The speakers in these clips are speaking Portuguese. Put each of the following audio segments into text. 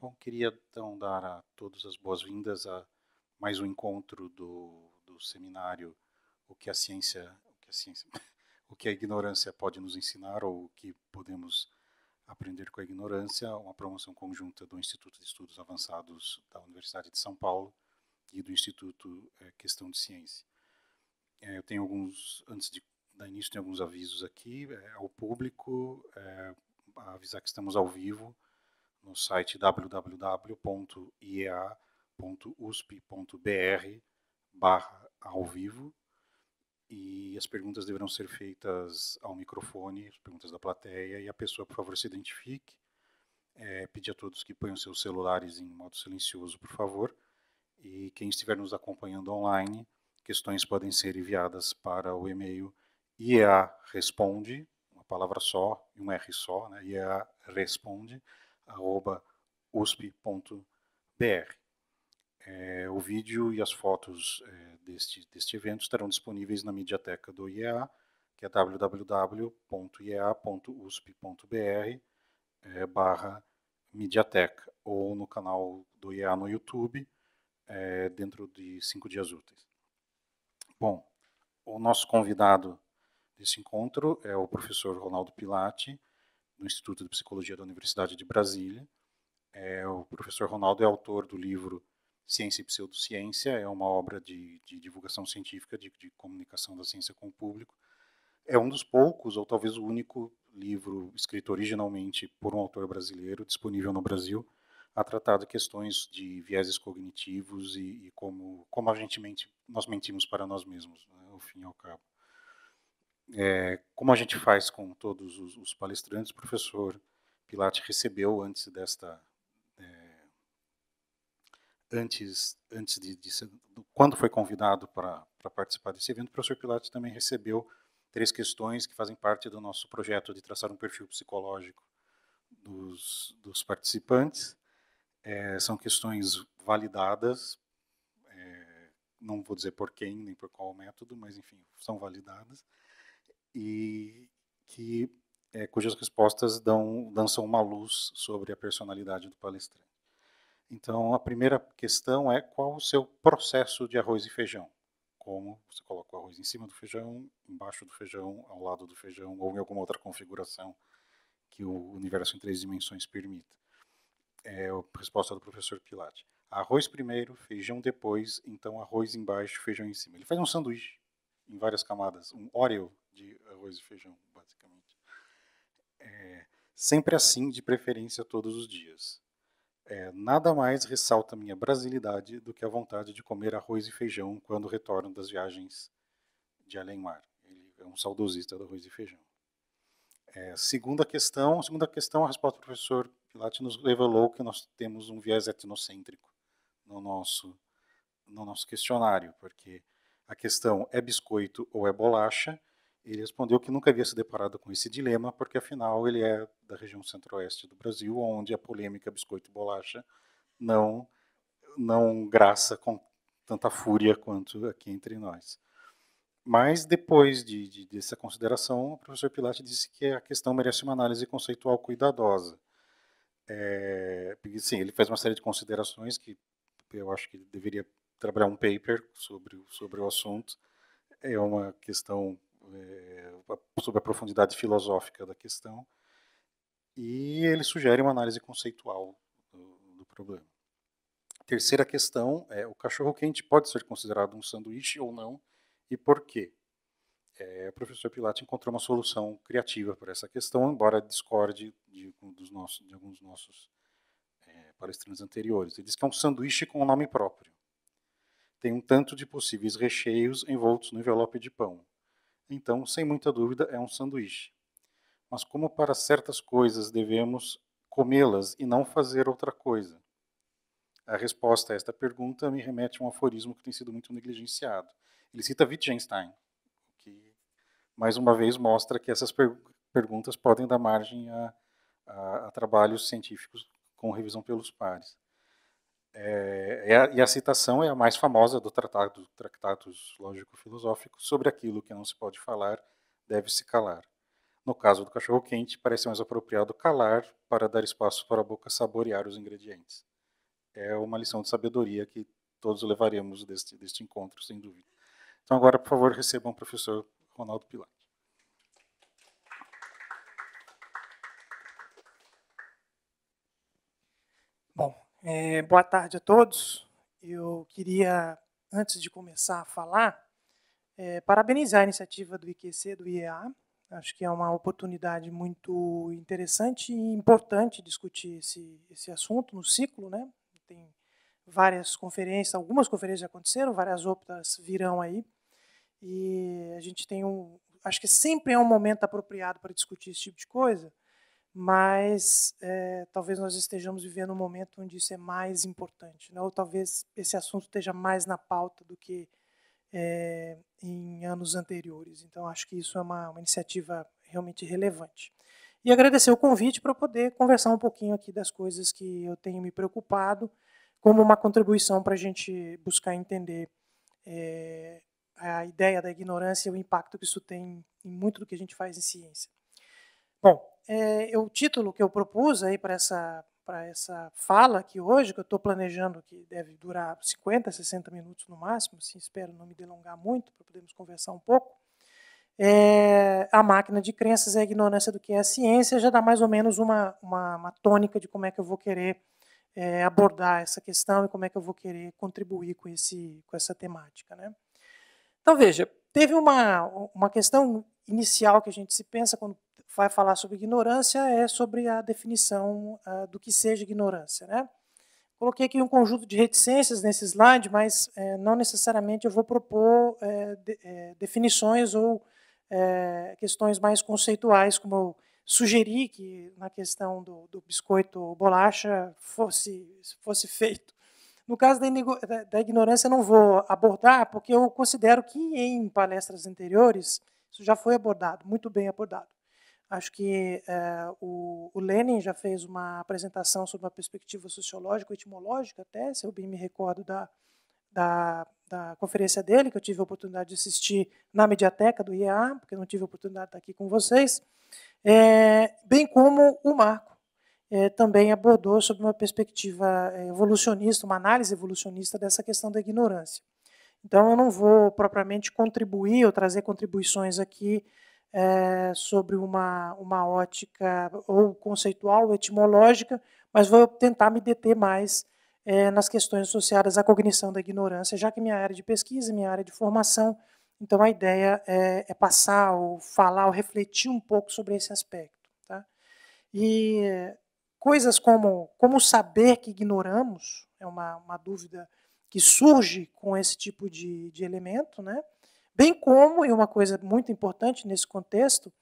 Bom, queria então dar a todos as boas-vindas a mais um encontro do seminário o que a ciência, o que a ignorância pode nos ensinar ou o que podemos aprender com a ignorância, uma promoção conjunta do Instituto de Estudos Avançados da Universidade de São Paulo e do Instituto Questão de Ciência. Eu tenho antes de dar início, tenho alguns avisos aqui ao público, avisar que estamos ao vivo no site www.iea.usp.br/ao vivo, e as perguntas deverão ser feitas ao microfone, as perguntas da plateia, e a pessoa, por favor, se identifique. Pedir a todos que ponham seus celulares em modo silencioso, por favor, e quem estiver nos acompanhando online, questões podem ser enviadas para o e-mail iearesponde, uma palavra só, um R só, né, iearesponde, @usp.br. O vídeo e as fotos deste evento estarão disponíveis na mediateca do IEA, que é www.iea.usp.br/mediateca, ou no canal do IEA no YouTube, dentro de 5 dias úteis. Bom, o nosso convidado desse encontro é o professor Ronaldo Pilatti, do Instituto de Psicologia da Universidade de Brasília. O professor Ronaldo é autor do livro Ciência e Pseudociência, é uma obra de divulgação científica, de comunicação da ciência com o público. É um dos poucos, ou talvez o único, livro escrito originalmente por um autor brasileiro, disponível no Brasil, a tratar de questões de vieses cognitivos e como nós mentimos para nós mesmos, né, ao fim e ao cabo. Como a gente faz com todos os palestrantes, o professor Pilatti recebeu quando foi convidado para participar desse evento, o professor Pilatti também recebeu 3 questões que fazem parte do nosso projeto de traçar um perfil psicológico dos participantes. São questões validadas, não vou dizer por quem, nem por qual método, mas enfim, são validadas, e cujas respostas dançam uma luz sobre a personalidade do palestrante. Então, a primeira questão é: qual o seu processo de arroz e feijão? Como você coloca o arroz em cima do feijão, embaixo do feijão, ao lado do feijão, ou em alguma outra configuração que o universo em 3 dimensões permita. A resposta do professor Pilatti: arroz primeiro, feijão depois, então arroz embaixo, feijão em cima. Ele faz um sanduíche em várias camadas, um Oreo de arroz e feijão, basicamente. Sempre assim, de preferência todos os dias. Nada mais ressalta minha brasilidade do que a vontade de comer arroz e feijão quando retorno das viagens de além-mar. Ele é um saudosista do arroz e feijão. Segunda questão, a resposta do professor Pilatti nos revelou que nós temos um viés etnocêntrico no nosso questionário, porque a questão é biscoito ou é bolacha. Ele respondeu que nunca havia se deparado com esse dilema, porque afinal ele é da região centro-oeste do Brasil, onde a polêmica biscoito e bolacha não graça com tanta fúria quanto aqui entre nós. Mas depois dessa consideração, o professor Pilatti disse que a questão merece uma análise conceitual cuidadosa. Sim, ele faz uma série de considerações que eu acho que ele deveria trabalhar um paper sobre o assunto. É uma questão sobre a profundidade filosófica da questão, e ele sugere uma análise conceitual do problema. Terceira questão é: o cachorro-quente pode ser considerado um sanduíche ou não, e por quê? O professor Pilatti encontrou uma solução criativa para essa questão, embora discorde de alguns nossos palestrantes anteriores. Ele diz que é um sanduíche com um nome próprio. Tem um tanto de possíveis recheios envoltos no envelope de pão. Então, sem muita dúvida, é um sanduíche. Mas como para certas coisas devemos comê-las e não fazer outra coisa? A resposta a esta pergunta me remete a um aforismo que tem sido muito negligenciado. Ele cita Wittgenstein, que mais uma vez mostra que essas perguntas podem dar margem a trabalhos científicos com revisão pelos pares. E a citação é a mais famosa do Tratados Lógico-Filosóficos: sobre aquilo que não se pode falar, deve-se calar. No caso do cachorro-quente, parece mais apropriado calar para dar espaço para a boca saborear os ingredientes. É uma lição de sabedoria que todos levaremos deste encontro, sem dúvida. Então, agora, por favor, recebam o professor Ronaldo Pilar. Bom, boa tarde a todos. Eu queria, antes de começar a falar, parabenizar a iniciativa do IQC, do IEA. Acho que é uma oportunidade muito interessante e importante discutir esse assunto no ciclo, né? Tem várias conferências, algumas conferências já aconteceram, várias outras virão aí. E a gente tem acho que sempre é um momento apropriado para discutir esse tipo de coisa, mas talvez nós estejamos vivendo um momento onde isso é mais importante, né? Ou talvez esse assunto esteja mais na pauta do que em anos anteriores. Então, acho que isso é uma iniciativa realmente relevante. E agradecer o convite para poder conversar um pouquinho aqui das coisas que eu tenho me preocupado, como uma contribuição para a gente buscar entender a ideia da ignorância e o impacto que isso tem em muito do que a gente faz em ciência. Bom, o título que eu propus aí para essa fala aqui hoje, que eu estou planejando que deve durar 50, 60 minutos no máximo, assim, espero não me delongar muito, para podermos conversar um pouco, a máquina de crenças é a ignorância do que é a ciência, já dá mais ou menos uma tônica de como é que eu vou querer abordar essa questão e como é que eu vou querer contribuir com essa temática, né? Então, veja, teve uma questão inicial que a gente se pensa quando vai falar sobre ignorância, é sobre a definição do que seja ignorância, né? Coloquei aqui um conjunto de reticências nesse slide, mas não necessariamente eu vou propor definições ou questões mais conceituais, como eu sugeri que na questão do biscoito ou bolacha fosse feito. No caso da ignorância, eu não vou abordar, porque eu considero que em palestras anteriores isso já foi abordado, muito bem abordado. Acho que o Lenin já fez uma apresentação sobre uma perspectiva sociológica, etimológica até, se eu bem me recordo da conferência dele, que eu tive a oportunidade de assistir na Mediateca do IEA, porque eu não tive a oportunidade de estar aqui com vocês, bem como o Marco também abordou sobre uma perspectiva evolucionista, uma análise evolucionista dessa questão da ignorância. Então, eu não vou propriamente contribuir ou trazer contribuições aqui sobre uma ótica ou conceitual, ou etimológica, mas vou tentar me deter mais nas questões associadas à cognição da ignorância, já que minha área de pesquisa, minha área de formação, então a ideia é passar, ou falar, ou refletir um pouco sobre esse aspecto. Tá? E coisas como saber que ignoramos, é uma dúvida que surge com esse tipo de elemento, né? Bem como, e uma coisa muito importante nesse contexto,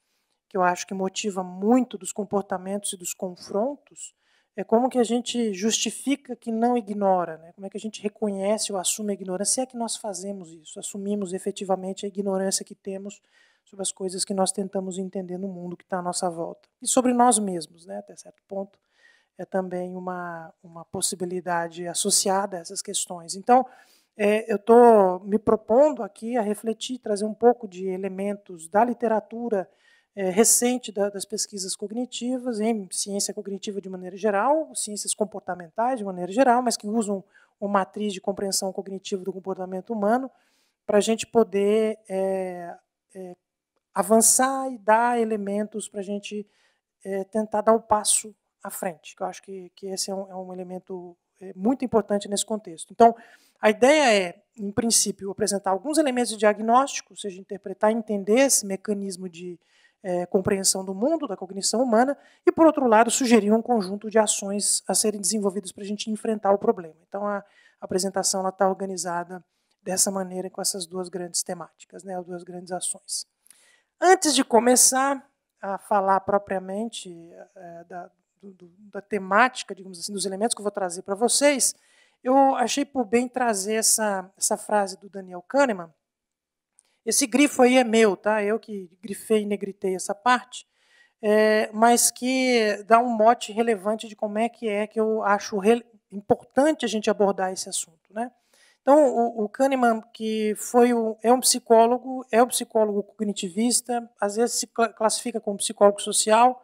que eu acho que motiva muito dos comportamentos e dos confrontos, é como que a gente justifica que não ignora, né? Como é que a gente reconhece ou assume a ignorância, se é que nós fazemos isso, assumimos efetivamente a ignorância que temos sobre as coisas que nós tentamos entender no mundo que está à nossa volta. E sobre nós mesmos, né? Até certo ponto, é também uma possibilidade associada a essas questões. Então, eu estou me propondo aqui a refletir, trazer um pouco de elementos da literatura recente das pesquisas cognitivas, em ciência cognitiva de maneira geral, ciências comportamentais de maneira geral, mas que usam uma matriz de compreensão cognitiva do comportamento humano, para a gente poder avançar e dar elementos para a gente tentar dar um passo à frente, que eu acho que esse é um elemento muito importante nesse contexto. Então, a ideia é, em princípio, apresentar alguns elementos de diagnóstico, ou seja, interpretar e entender esse mecanismo de compreensão do mundo, da cognição humana, e, por outro lado, sugerir um conjunto de ações a serem desenvolvidas para a gente enfrentar o problema. Então, a apresentação está organizada dessa maneira, com essas duas grandes temáticas, né, as duas grandes ações. Antes de começar a falar propriamente da temática, digamos assim, dos elementos que eu vou trazer para vocês, eu achei por bem trazer essa frase do Daniel Kahneman. Esse grifo aí é meu, tá? Eu que grifei e negritei essa parte, mas que dá um mote relevante de como é que eu acho importante a gente abordar esse assunto, né? Então, o Kahneman, que é um psicólogo cognitivista, às vezes se classifica como psicólogo social.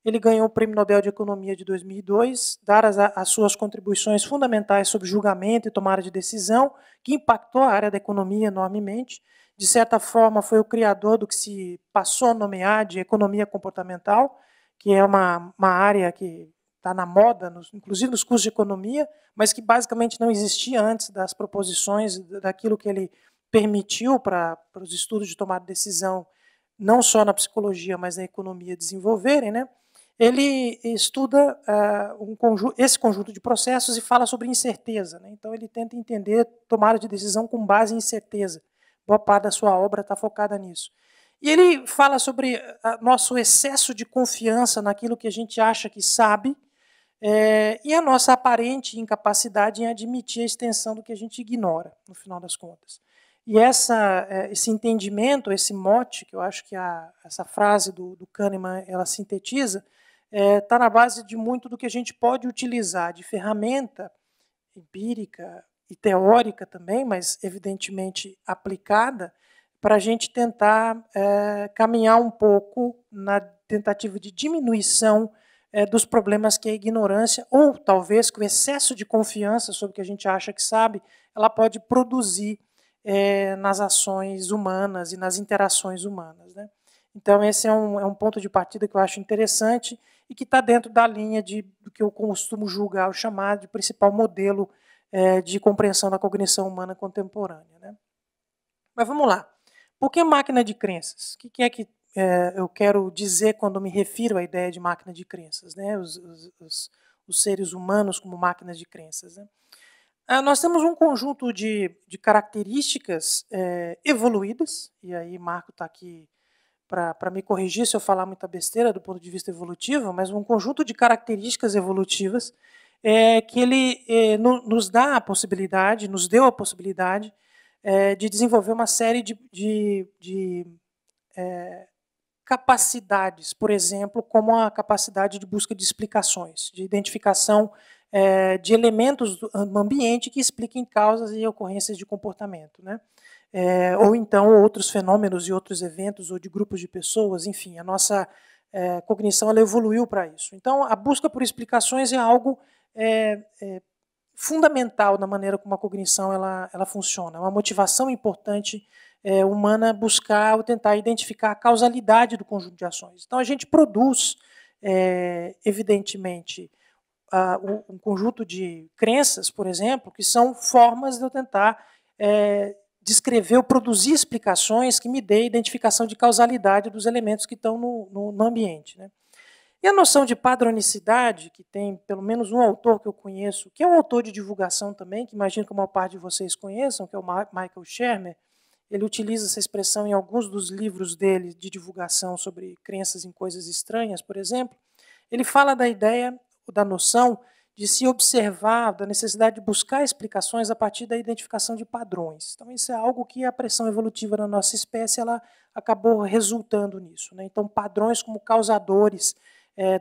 Ele ganhou o Prêmio Nobel de Economia de 2002, dadas as suas contribuições fundamentais sobre julgamento e tomada de decisão, que impactou a área da economia enormemente. De certa forma, foi o criador do que se passou a nomear de economia comportamental, que é uma área que está na moda, inclusive nos cursos de economia, mas que basicamente não existia antes das proposições, daquilo que ele permitiu para os estudos de tomada de decisão, não só na psicologia, mas na economia desenvolverem, né? Ele estuda esse conjunto de processos e fala sobre incerteza, né? Então ele tenta entender tomada de decisão com base em incerteza. Boa parte da sua obra está focada nisso. E ele fala sobre nosso excesso de confiança naquilo que a gente acha que sabe, e a nossa aparente incapacidade em admitir a extensão do que a gente ignora, no final das contas. E esse entendimento, esse mote, que eu acho que essa frase do Kahneman ela sintetiza, está na base de muito do que a gente pode utilizar de ferramenta empírica e teórica também, mas evidentemente aplicada, para a gente tentar caminhar um pouco na tentativa de diminuição dos problemas que a ignorância, ou talvez que o excesso de confiança sobre o que a gente acha que sabe, ela pode produzir nas ações humanas e nas interações humanas, né? Então, esse é um ponto de partida que eu acho interessante e que está dentro da linha do que eu costumo julgar, ou chamar de principal modelo de compreensão da cognição humana contemporânea, né? Mas vamos lá. Por que máquina de crenças? O que é que eu quero dizer quando me refiro à ideia de máquina de crenças, né? Os seres humanos como máquinas de crenças, né? Nós temos um conjunto de características evoluídas, e aí Marco está aqui para me corrigir se eu falar muita besteira do ponto de vista evolutivo, mas um conjunto de características evolutivas que ele nos dá a possibilidade, nos deu a possibilidade de desenvolver uma série de capacidades, por exemplo, como a capacidade de busca de explicações, de identificação de elementos do ambiente que expliquem causas e ocorrências de comportamento, né? Ou então outros fenômenos e outros eventos, ou de grupos de pessoas, enfim, a nossa cognição ela evoluiu para isso. Então, a busca por explicações é algo fundamental na maneira como a cognição ela funciona, é uma motivação importante humana buscar ou tentar identificar a causalidade do conjunto de ações. Então, a gente produz, evidentemente, um conjunto de crenças, por exemplo, que são formas de eu tentar descrever ou produzir explicações que me dê identificação de causalidade dos elementos que estão no ambiente, né? E a noção de padronicidade, que tem pelo menos um autor que eu conheço, que é um autor de divulgação também, que imagino que a maior parte de vocês conheçam, que é o Michael Shermer. Ele utiliza essa expressão em alguns dos livros dele de divulgação sobre crenças em coisas estranhas, por exemplo. Ele fala da ideia, da noção de se observar, da necessidade de buscar explicações a partir da identificação de padrões. Então, isso é algo que a pressão evolutiva na nossa espécie ela acabou resultando nisso, né? Então, padrões como causadores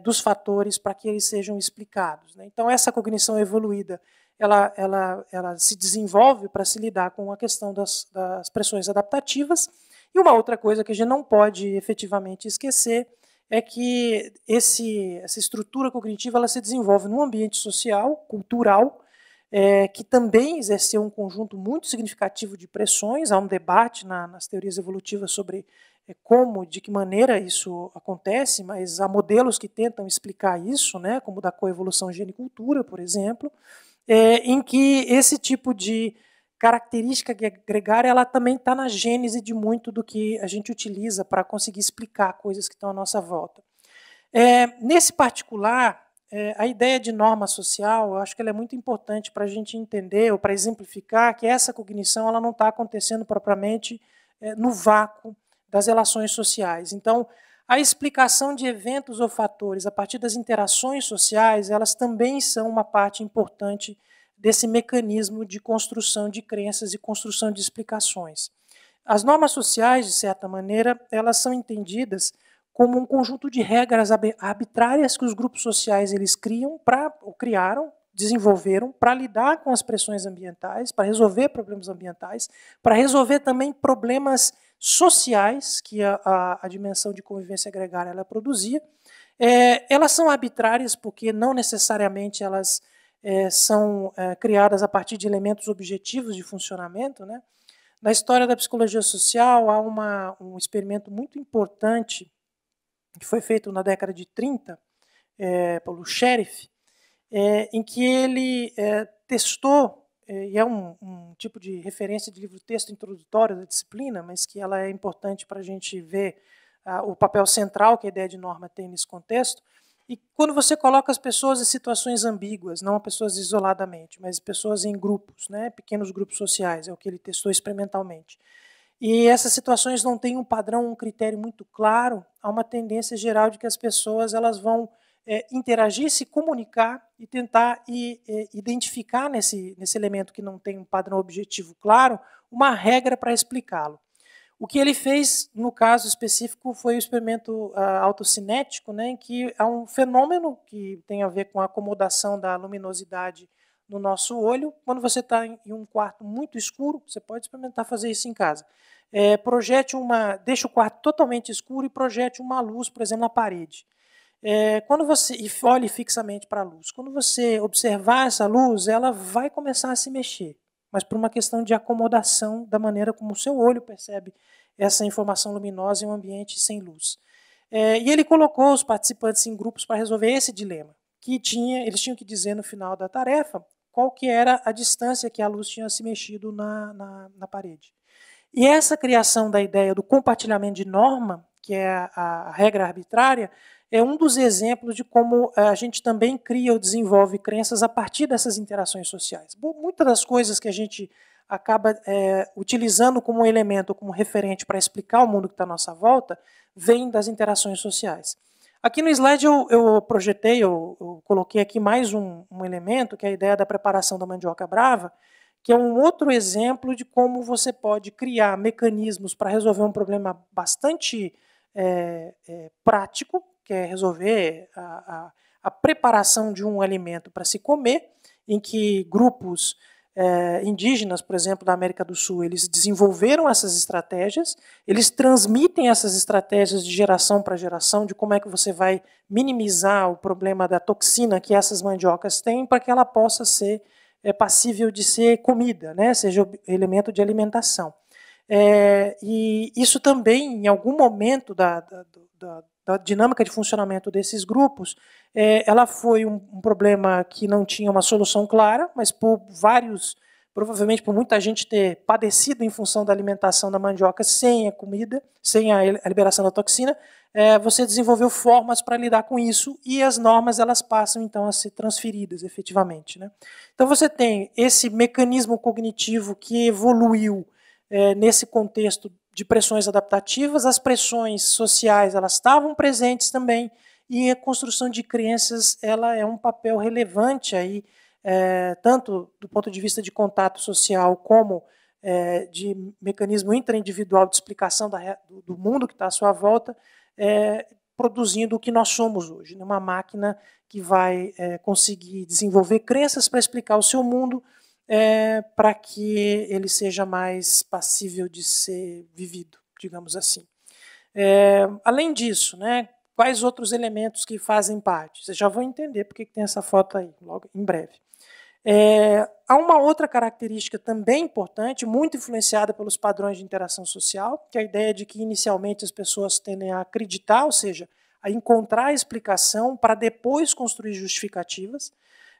dos fatores para que eles sejam explicados, né? Então, essa cognição evoluída ela se desenvolve para se lidar com a questão das pressões adaptativas. E uma outra coisa que a gente não pode efetivamente esquecer é que essa estrutura cognitiva ela se desenvolve num ambiente social, cultural, que também exerceu um conjunto muito significativo de pressões. Há um debate nas teorias evolutivas sobre como, de que maneira isso acontece, mas há modelos que tentam explicar isso, né, como o da coevolução gene-cultura, por exemplo, em que esse tipo de característica gregária ela também está na gênese de muito do que a gente utiliza para conseguir explicar coisas que estão à nossa volta. Nesse particular, a ideia de norma social, eu acho que ela é muito importante para a gente entender, ou para exemplificar, que essa cognição ela não está acontecendo propriamente no vácuo das relações sociais. Então, a explicação de eventos ou fatores a partir das interações sociais, elas também são uma parte importante desse mecanismo de construção de crenças e construção de explicações. As normas sociais, de certa maneira, elas são entendidas como um conjunto de regras arbitrárias que os grupos sociais eles criam ou criaram desenvolveram para lidar com as pressões ambientais, para resolver problemas ambientais, para resolver também problemas sociais que a dimensão de convivência gregária ela produzia. Elas são arbitrárias porque não necessariamente elas são criadas a partir de elementos objetivos de funcionamento, né? Na história da psicologia social, há um experimento muito importante que foi feito na década de 30, pelo Sheriff, em que ele testou, e é um tipo de referência de livro-texto introdutório da disciplina, mas que ela é importante para a gente ver o papel central que a ideia de norma tem nesse contexto. E quando você coloca as pessoas em situações ambíguas, não pessoas isoladamente, mas pessoas em grupos, né, pequenos grupos sociais, é o que ele testou experimentalmente. E essas situações não têm um padrão, um critério muito claro, há uma tendência geral de que as pessoas elas vão interagir, se comunicar e tentar identificar nesse elemento que não tem um padrão objetivo claro, uma regra para explicá-lo. O que ele fez, no caso específico, foi o experimento autocinético, né, em que há um fenômeno que tem a ver com a acomodação da luminosidade no nosso olho. Quando você está em um quarto muito escuro, você pode experimentar fazer isso em casa. Deixa o quarto totalmente escuro e projete uma luz, por exemplo, na parede. Quando você olhe fixamente para a luz, quando você observar essa luz, ela vai começar a se mexer, mas por uma questão de acomodação da maneira como o seu olho percebe essa informação luminosa em um ambiente sem luz. E ele colocou os participantes em grupos para resolver esse dilema, eles tinham que dizer no final da tarefa qual que era a distância que a luz tinha se mexido na parede. E essa criação da ideia do compartilhamento de norma, que é a regra arbitrária, é um dos exemplos de como a gente também cria ou desenvolve crenças a partir dessas interações sociais. Muitas das coisas que a gente acaba utilizando como elemento, como referente para explicar o mundo que está à nossa volta, vem das interações sociais. Aqui no slide eu projetei, eu coloquei aqui mais um elemento, que é a ideia da preparação da mandioca brava, que é um outro exemplo de como você pode criar mecanismos para resolver um problema bastante prático, que é resolver a preparação de um alimento para se comer, em que grupos indígenas, por exemplo, da América do Sul, eles desenvolveram essas estratégias, eles transmitem essas estratégias de geração para geração, de como é que você vai minimizar o problema da toxina que essas mandiocas têm para que ela possa ser passível de ser comida, né? Seja elemento de alimentação. E isso também, em algum momento da dinâmica de funcionamento desses grupos, ela foi um problema que não tinha uma solução clara, mas provavelmente por muita gente ter padecido em função da alimentação da mandioca sem a comida, sem a liberação da toxina, você desenvolveu formas para lidar com isso e as normas elas passam então a ser transferidas efetivamente, né? Então você tem esse mecanismo cognitivo que evoluiu nesse contexto de pressões adaptativas, as pressões sociais elas estavam presentes também, e a construção de crenças ela é um papel relevante aí, tanto do ponto de vista de contato social como de mecanismo intraindividual de explicação do mundo que está à sua volta, produzindo o que nós somos hoje, uma máquina que vai conseguir desenvolver crenças para explicar o seu mundo, para que ele seja mais passível de ser vivido, digamos assim. Além disso, né, quais outros elementos que fazem parte? Vocês já vão entender porque tem essa foto aí, logo em breve. Há uma outra característica também importante, muito influenciada pelos padrões de interação social, que é a ideia de que inicialmente as pessoas tendem a acreditar, ou seja, a encontrar a explicação para depois construir justificativas.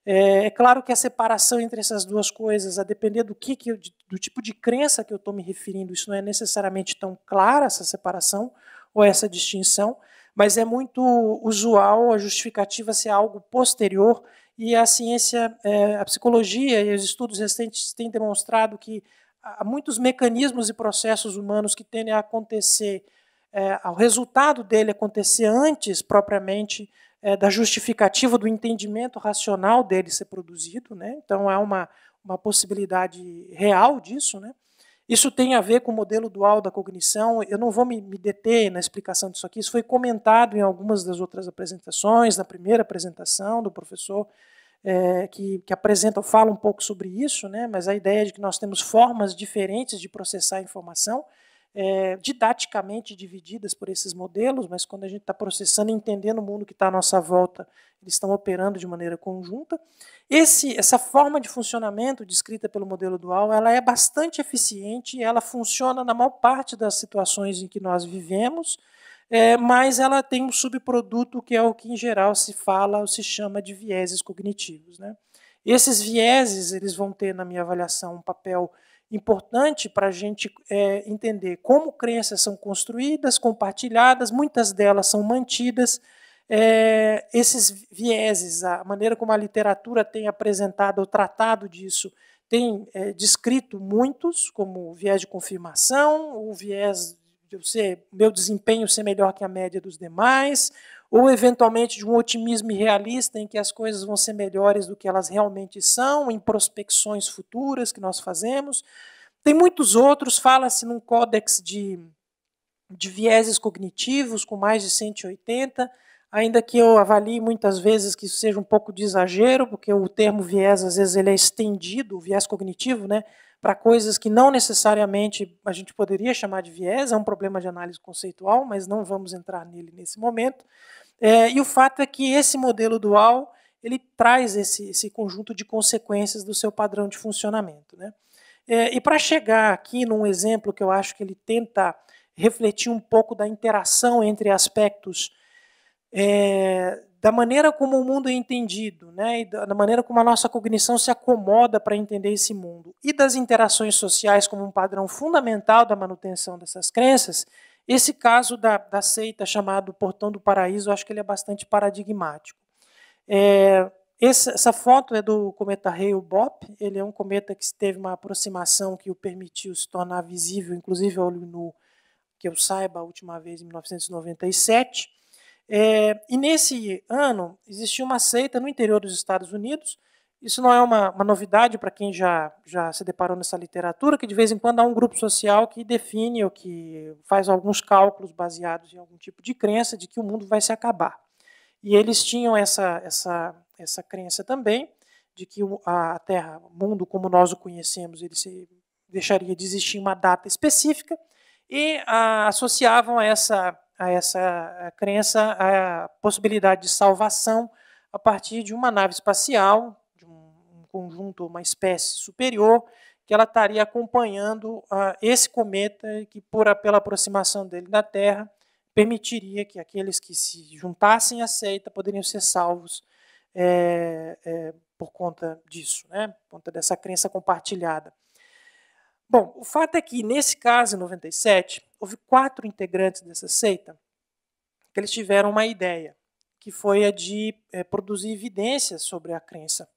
É claro que a separação entre essas duas coisas, a depender do tipo de crença que eu estou me referindo, isso não é necessariamente tão clara, essa separação ou essa distinção, mas é muito usual a justificativa ser algo posterior, e a ciência, a psicologia e os estudos recentes têm demonstrado que há muitos mecanismos e processos humanos que tendem a acontecer, ao resultado dele acontecer antes, propriamente, da justificativa do entendimento racional dele ser produzido, né? Então, há uma possibilidade real disso, né? Isso tem a ver com o modelo dual da cognição. Eu não vou me deter na explicação disso aqui, isso foi comentado em algumas das outras apresentações, na primeira apresentação do professor. que apresentam, falam um pouco sobre isso, né? Mas a ideia é de que nós temos formas diferentes de processar a informação, didaticamente divididas por esses modelos, mas quando a gente está processando e entendendo o mundo que está à nossa volta, eles estão operando de maneira conjunta. Essa forma de funcionamento descrita pelo modelo dual, ela é bastante eficiente e ela funciona na maior parte das situações em que nós vivemos, mas ela tem um subproduto que é o que, em geral, se fala ou se chama de vieses cognitivos, né? Esses vieses eles vão ter, na minha avaliação, um papel importante para a gente entender como crenças são construídas, compartilhadas, muitas delas são mantidas. Esses vieses, a maneira como a literatura tem apresentado ou tratado disso, tem descrito muitos, como o viés de confirmação, o viés de meu desempenho ser melhor que a média dos demais, ou eventualmente de um otimismo irrealista em que as coisas vão ser melhores do que elas realmente são, em prospecções futuras que nós fazemos. Tem muitos outros, fala-se num códex de vieses cognitivos, com mais de 180, ainda que eu avalie muitas vezes que isso seja um pouco de exagero, porque o termo viés, às vezes, ele é estendido, o viés cognitivo, né, para coisas que não necessariamente a gente poderia chamar de viés, é um problema de análise conceitual, mas não vamos entrar nele nesse momento. E o fato é que esse modelo dual ele traz esse conjunto de consequências do seu padrão de funcionamento, né? E para chegar aqui num exemplo que eu acho que ele tenta refletir um pouco da interação entre aspectos da maneira como o mundo é entendido, né, e da maneira como a nossa cognição se acomoda para entender esse mundo, e das interações sociais como um padrão fundamental da manutenção dessas crenças, esse caso da seita chamado Portão do Paraíso, eu acho que ele é bastante paradigmático. Essa foto é do cometa Hale-Bopp, ele é um cometa que teve uma aproximação que o permitiu se tornar visível, inclusive a olho nu, que eu saiba, a última vez em 1997. E nesse ano, existia uma seita no interior dos Estados Unidos. Isso não é uma novidade para quem já se deparou nessa literatura, que de vez em quando há um grupo social que define ou que faz alguns cálculos baseados em algum tipo de crença de que o mundo vai se acabar. E eles tinham essa crença também, de que a Terra, o mundo como nós o conhecemos, ele se deixaria de existir em uma data específica, e associavam a essa crença a possibilidade de salvação a partir de uma nave espacial, de um conjunto, uma espécie superior, que ela estaria acompanhando esse cometa que, pela aproximação dele da Terra, permitiria que aqueles que se juntassem à seita poderiam ser salvos por conta disso, né? Por conta dessa crença compartilhada. Bom, o fato é que, nesse caso, em 97, houve 4 integrantes dessa seita que eles tiveram uma ideia, que foi a de produzir evidências sobre a crença.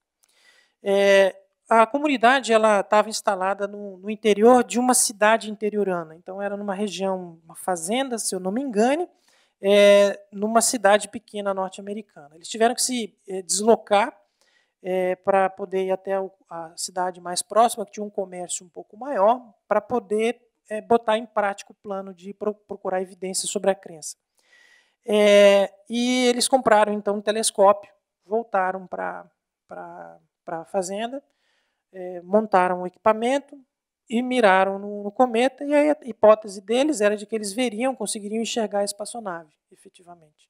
A comunidade estava instalada no interior de uma cidade interiorana, então era numa região, uma fazenda, se eu não me engane, numa cidade pequena norte-americana. Eles tiveram que se deslocar para poder ir até a cidade mais próxima, que tinha um comércio um pouco maior, para poder botar em prática o plano de procurar evidências sobre a crença. E eles compraram, então, um telescópio, voltaram para a fazenda, montaram o equipamento e miraram no cometa, e a hipótese deles era de que eles conseguiriam enxergar a espaçonave, efetivamente.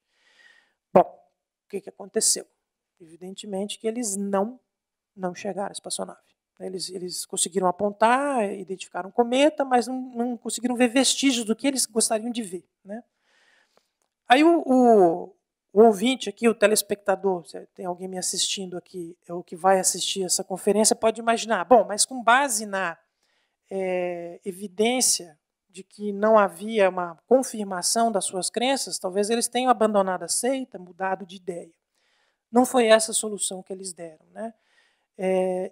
Bom, o que aconteceu? Evidentemente que eles não chegaram à espaçonave. Eles conseguiram apontar, identificaram um cometa, mas não conseguiram ver vestígios do que eles gostariam de ver, né? Aí o ouvinte aqui, o telespectador, se tem alguém me assistindo aqui, ou que vai assistir essa conferência, pode imaginar, bom, mas com base na evidência de que não havia uma confirmação das suas crenças, talvez eles tenham abandonado a seita, mudado de ideia. Não foi essa a solução que eles deram, né?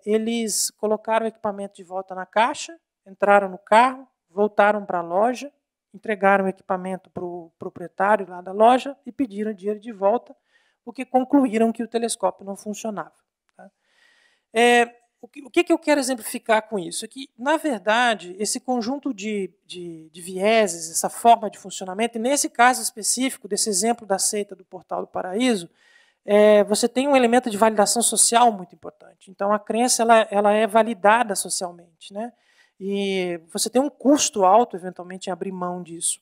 Eles colocaram o equipamento de volta na caixa, entraram no carro, voltaram para a loja, entregaram o equipamento para o proprietário lá da loja e pediram dinheiro de volta, porque concluíram que o telescópio não funcionava. Tá? O que eu quero exemplificar com isso? É que, na verdade, esse conjunto de vieses, essa forma de funcionamento, e nesse caso específico, desse exemplo da seita do Portal do Paraíso, você tem um elemento de validação social muito importante. Então, a crença ela é validada socialmente, né? E você tem um custo alto, eventualmente, em abrir mão disso.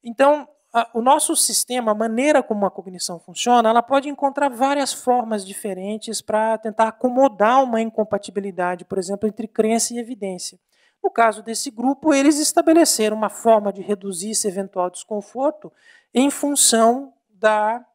Então, o nosso sistema, a maneira como a cognição funciona, ela pode encontrar várias formas diferentes para tentar acomodar uma incompatibilidade, por exemplo, entre crença e evidência. No caso desse grupo, eles estabeleceram uma forma de reduzir esse eventual desconforto em função da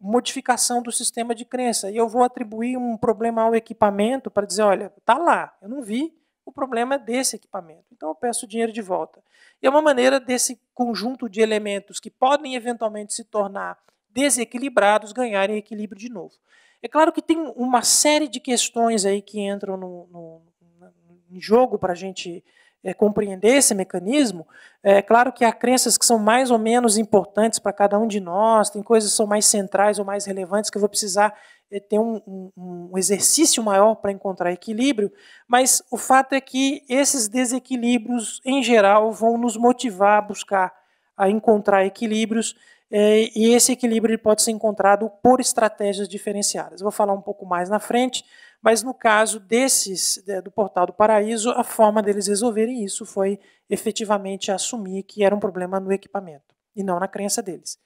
modificação do sistema de crença. E eu vou atribuir um problema ao equipamento para dizer, olha, está lá, eu não vi, o problema é desse equipamento. Então eu peço o dinheiro de volta. E é uma maneira desse conjunto de elementos que podem eventualmente se tornar desequilibrados ganharem equilíbrio de novo. É claro que tem uma série de questões aí que entram em jogo para a gente compreender esse mecanismo. É claro que há crenças que são mais ou menos importantes para cada um de nós, tem coisas que são mais centrais ou mais relevantes que eu vou precisar ter um exercício maior para encontrar equilíbrio, mas o fato é que esses desequilíbrios, em geral, vão nos motivar a buscar, a encontrar equilíbrios, e esse equilíbrio ele pode ser encontrado por estratégias diferenciadas. Eu vou falar um pouco mais na frente, mas no caso desses, do Portal do Paraíso, a forma deles resolverem isso foi efetivamente assumir que era um problema no equipamento, e não na crença deles.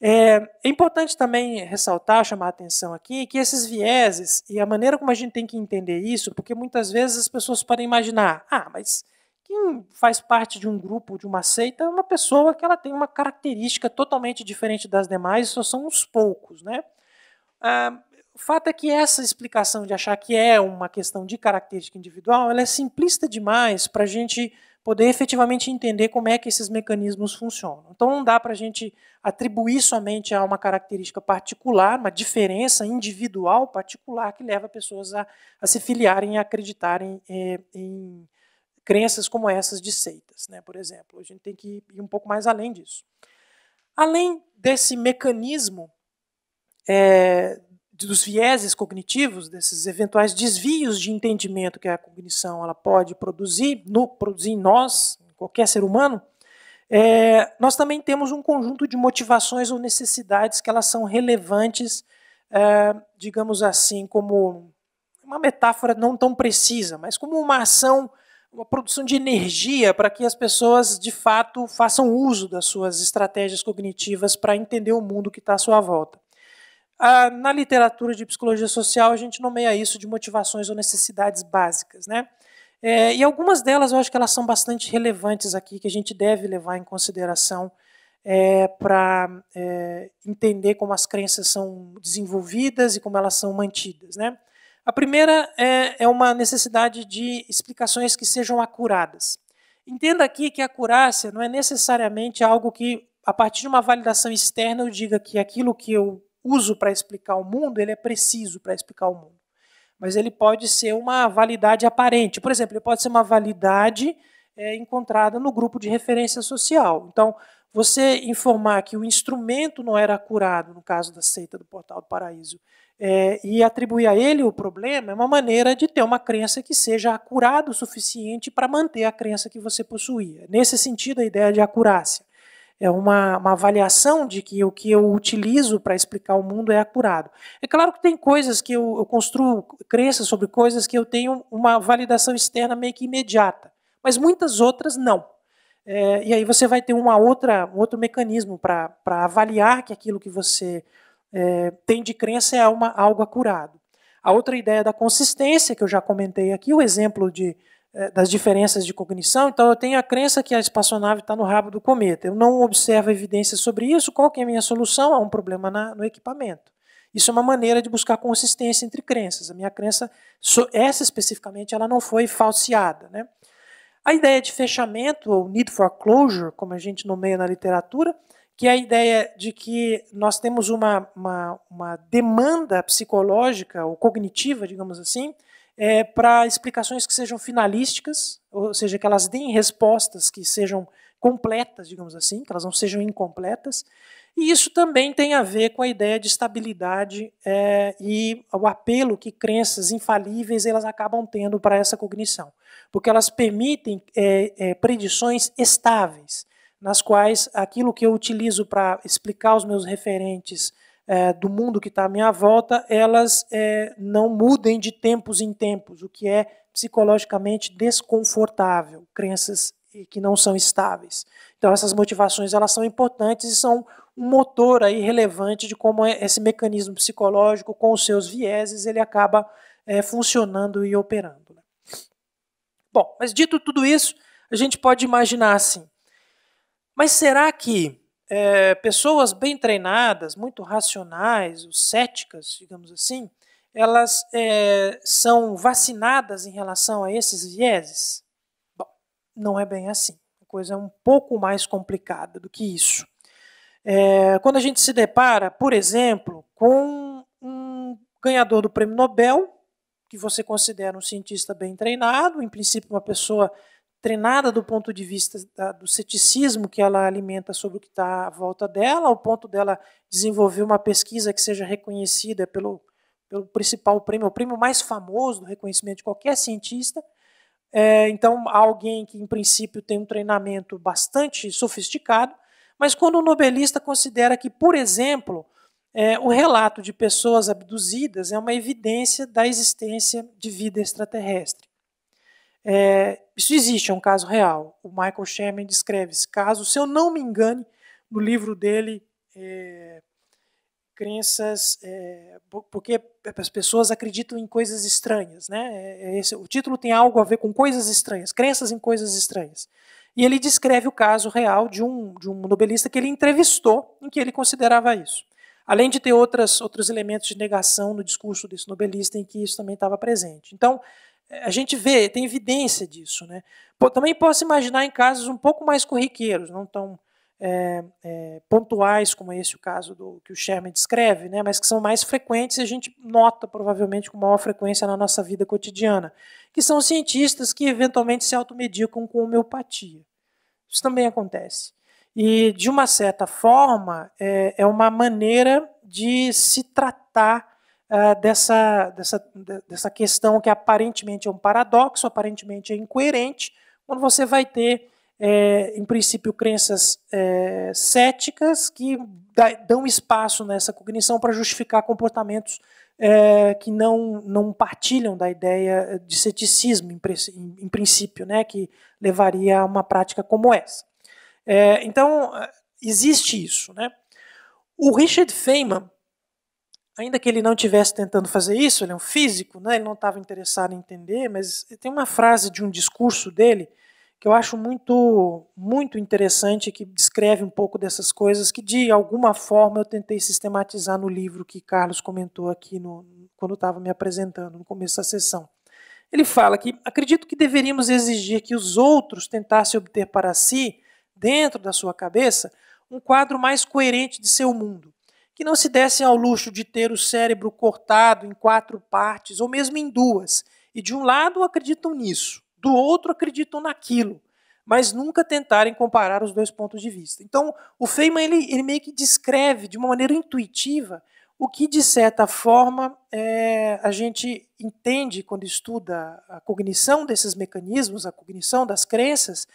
É importante também ressaltar, chamar a atenção aqui, que esses vieses e a maneira como a gente tem que entender isso, porque muitas vezes as pessoas podem imaginar, mas quem faz parte de um grupo, de uma seita, é uma pessoa que ela tem uma característica totalmente diferente das demais, só são uns poucos, né? O fato é que essa explicação de achar que é uma questão de característica individual, ela é simplista demais para a gente poder efetivamente entender como é que esses mecanismos funcionam. Então não dá para a gente atribuir somente a uma característica particular, uma diferença individual particular que leva pessoas a se filiarem e acreditarem em crenças como essas de seitas, né, por exemplo. A gente tem que ir um pouco mais além disso. Além desse mecanismo dos vieses cognitivos, desses eventuais desvios de entendimento que a cognição ela pode produzir em nós, em qualquer ser humano, nós também temos um conjunto de motivações ou necessidades que elas são relevantes, digamos assim, como uma metáfora não tão precisa, mas como uma ação, uma produção de energia para que as pessoas, de fato, façam uso das suas estratégias cognitivas para entender o mundo que está à sua volta. Na literatura de psicologia social, a gente nomeia isso de motivações ou necessidades básicas, né? E algumas delas eu acho que elas são bastante relevantes aqui, que a gente deve levar em consideração para entender como as crenças são desenvolvidas e como elas são mantidas, né? A primeira é uma necessidade de explicações que sejam acuradas. Entenda aqui que a acurácia não é necessariamente algo que, a partir de uma validação externa, eu diga que aquilo que eu uso para explicar o mundo, ele é preciso para explicar o mundo. Mas ele pode ser uma validade aparente. Por exemplo, ele pode ser uma validade encontrada no grupo de referência social. Então, você informar que o instrumento não era acurado, no caso da seita do Portal do Paraíso, e atribuir a ele o problema, é uma maneira de ter uma crença que seja acurada o suficiente para manter a crença que você possuía. Nesse sentido, a ideia de acurácia. É uma avaliação de que o que eu utilizo para explicar o mundo é acurado. É claro que tem coisas que eu construo crenças sobre coisas que eu tenho uma validação externa meio que imediata, mas muitas outras não. E aí você vai ter um outro mecanismo para avaliar que aquilo que você tem de crença é algo acurado. A outra ideia da consistência, que eu já comentei aqui, o exemplo das diferenças de cognição. Então, eu tenho a crença que a espaçonave está no rabo do cometa. Eu não observo evidências sobre isso. Qual que é a minha solução? Há um problema no equipamento. Isso é uma maneira de buscar consistência entre crenças. A minha crença, essa especificamente, ela não foi falseada, né? A ideia de fechamento, ou need for closure, como a gente nomeia na literatura, que é a ideia de que nós temos uma demanda psicológica ou cognitiva, digamos assim, para explicações que sejam finalísticas, ou seja, que elas deem respostas que sejam completas, digamos assim, que elas não sejam incompletas. E isso também tem a ver com a ideia de estabilidade e o apelo que crenças infalíveis elas acabam tendo para essa cognição, porque elas permitem predições estáveis, nas quais aquilo que eu utilizo para explicar os meus referentes do mundo que está à minha volta, elas não mudem de tempos em tempos, o que é psicologicamente desconfortável, crenças que não são estáveis. Então, essas motivações elas são importantes e são um motor aí relevante de como esse mecanismo psicológico, com os seus vieses, ele acaba funcionando e operando. Bom, mas dito tudo isso, a gente pode imaginar assim, mas será que pessoas bem treinadas, muito racionais, os céticas, digamos assim, elas são vacinadas em relação a esses vieses? Bom, não é bem assim. A coisa é um pouco mais complicada do que isso. Quando a gente se depara, por exemplo, com um ganhador do Prêmio Nobel, que você considera um cientista bem treinado, em princípio uma pessoa treinada do ponto de vista do ceticismo que ela alimenta sobre o que está à volta dela, ao ponto dela desenvolver uma pesquisa que seja reconhecida pelo principal prêmio, o prêmio mais famoso do reconhecimento de qualquer cientista. Então, alguém que, em princípio, tem um treinamento bastante sofisticado, mas quando o nobelista considera que, por exemplo, o relato de pessoas abduzidas é uma evidência da existência de vida extraterrestre. Isso existe, é um caso real. O Michael Sherman descreve esse caso, se eu não me engano, no livro dele, Crenças, porque as pessoas acreditam em coisas estranhas, né? O título tem algo a ver com coisas estranhas, crenças em coisas estranhas. E ele descreve o caso real de um nobelista que ele entrevistou, em que ele considerava isso. Além de ter outros elementos de negação no discurso desse nobelista, em que isso também estava presente. Então, a gente vê, tem evidência disso, né? Também posso imaginar em casos um pouco mais corriqueiros, não tão pontuais, como esse o caso que o Sherman descreve, né, mas que são mais frequentes e a gente nota provavelmente com maior frequência na nossa vida cotidiana, que são cientistas que eventualmente se automedicam com homeopatia. Isso também acontece. E, de uma certa forma, é uma maneira de se tratar dessa questão que aparentemente é um paradoxo, aparentemente é incoerente, quando você vai ter em princípio, crenças céticas que dão espaço nessa cognição para justificar comportamentos que não partilham da ideia de ceticismo, em princípio, né, que levaria a uma prática como essa. Então, existe isso. Né? O Richard Feynman, ainda que ele não estivesse tentando fazer isso, ele é um físico, né, ele não estava interessado em entender, mas tem uma frase de um discurso dele que eu acho muito, muito interessante, que descreve um pouco dessas coisas, que de alguma forma eu tentei sistematizar no livro que Carlos comentou aqui quando estava me apresentando, no começo da sessão. Ele fala que acredito que deveríamos exigir que os outros tentassem obter para si, dentro da sua cabeça, um quadro mais coerente de seu mundo, que não se dessem ao luxo de ter o cérebro cortado em 4 partes, ou mesmo em 2, e de um lado acreditam nisso, do outro acreditam naquilo, mas nunca tentarem comparar os 2 pontos de vista. Então, o Feynman ele meio que descreve de uma maneira intuitiva o que, de certa forma, a gente entende quando estuda a cognição desses mecanismos, a cognição das crenças,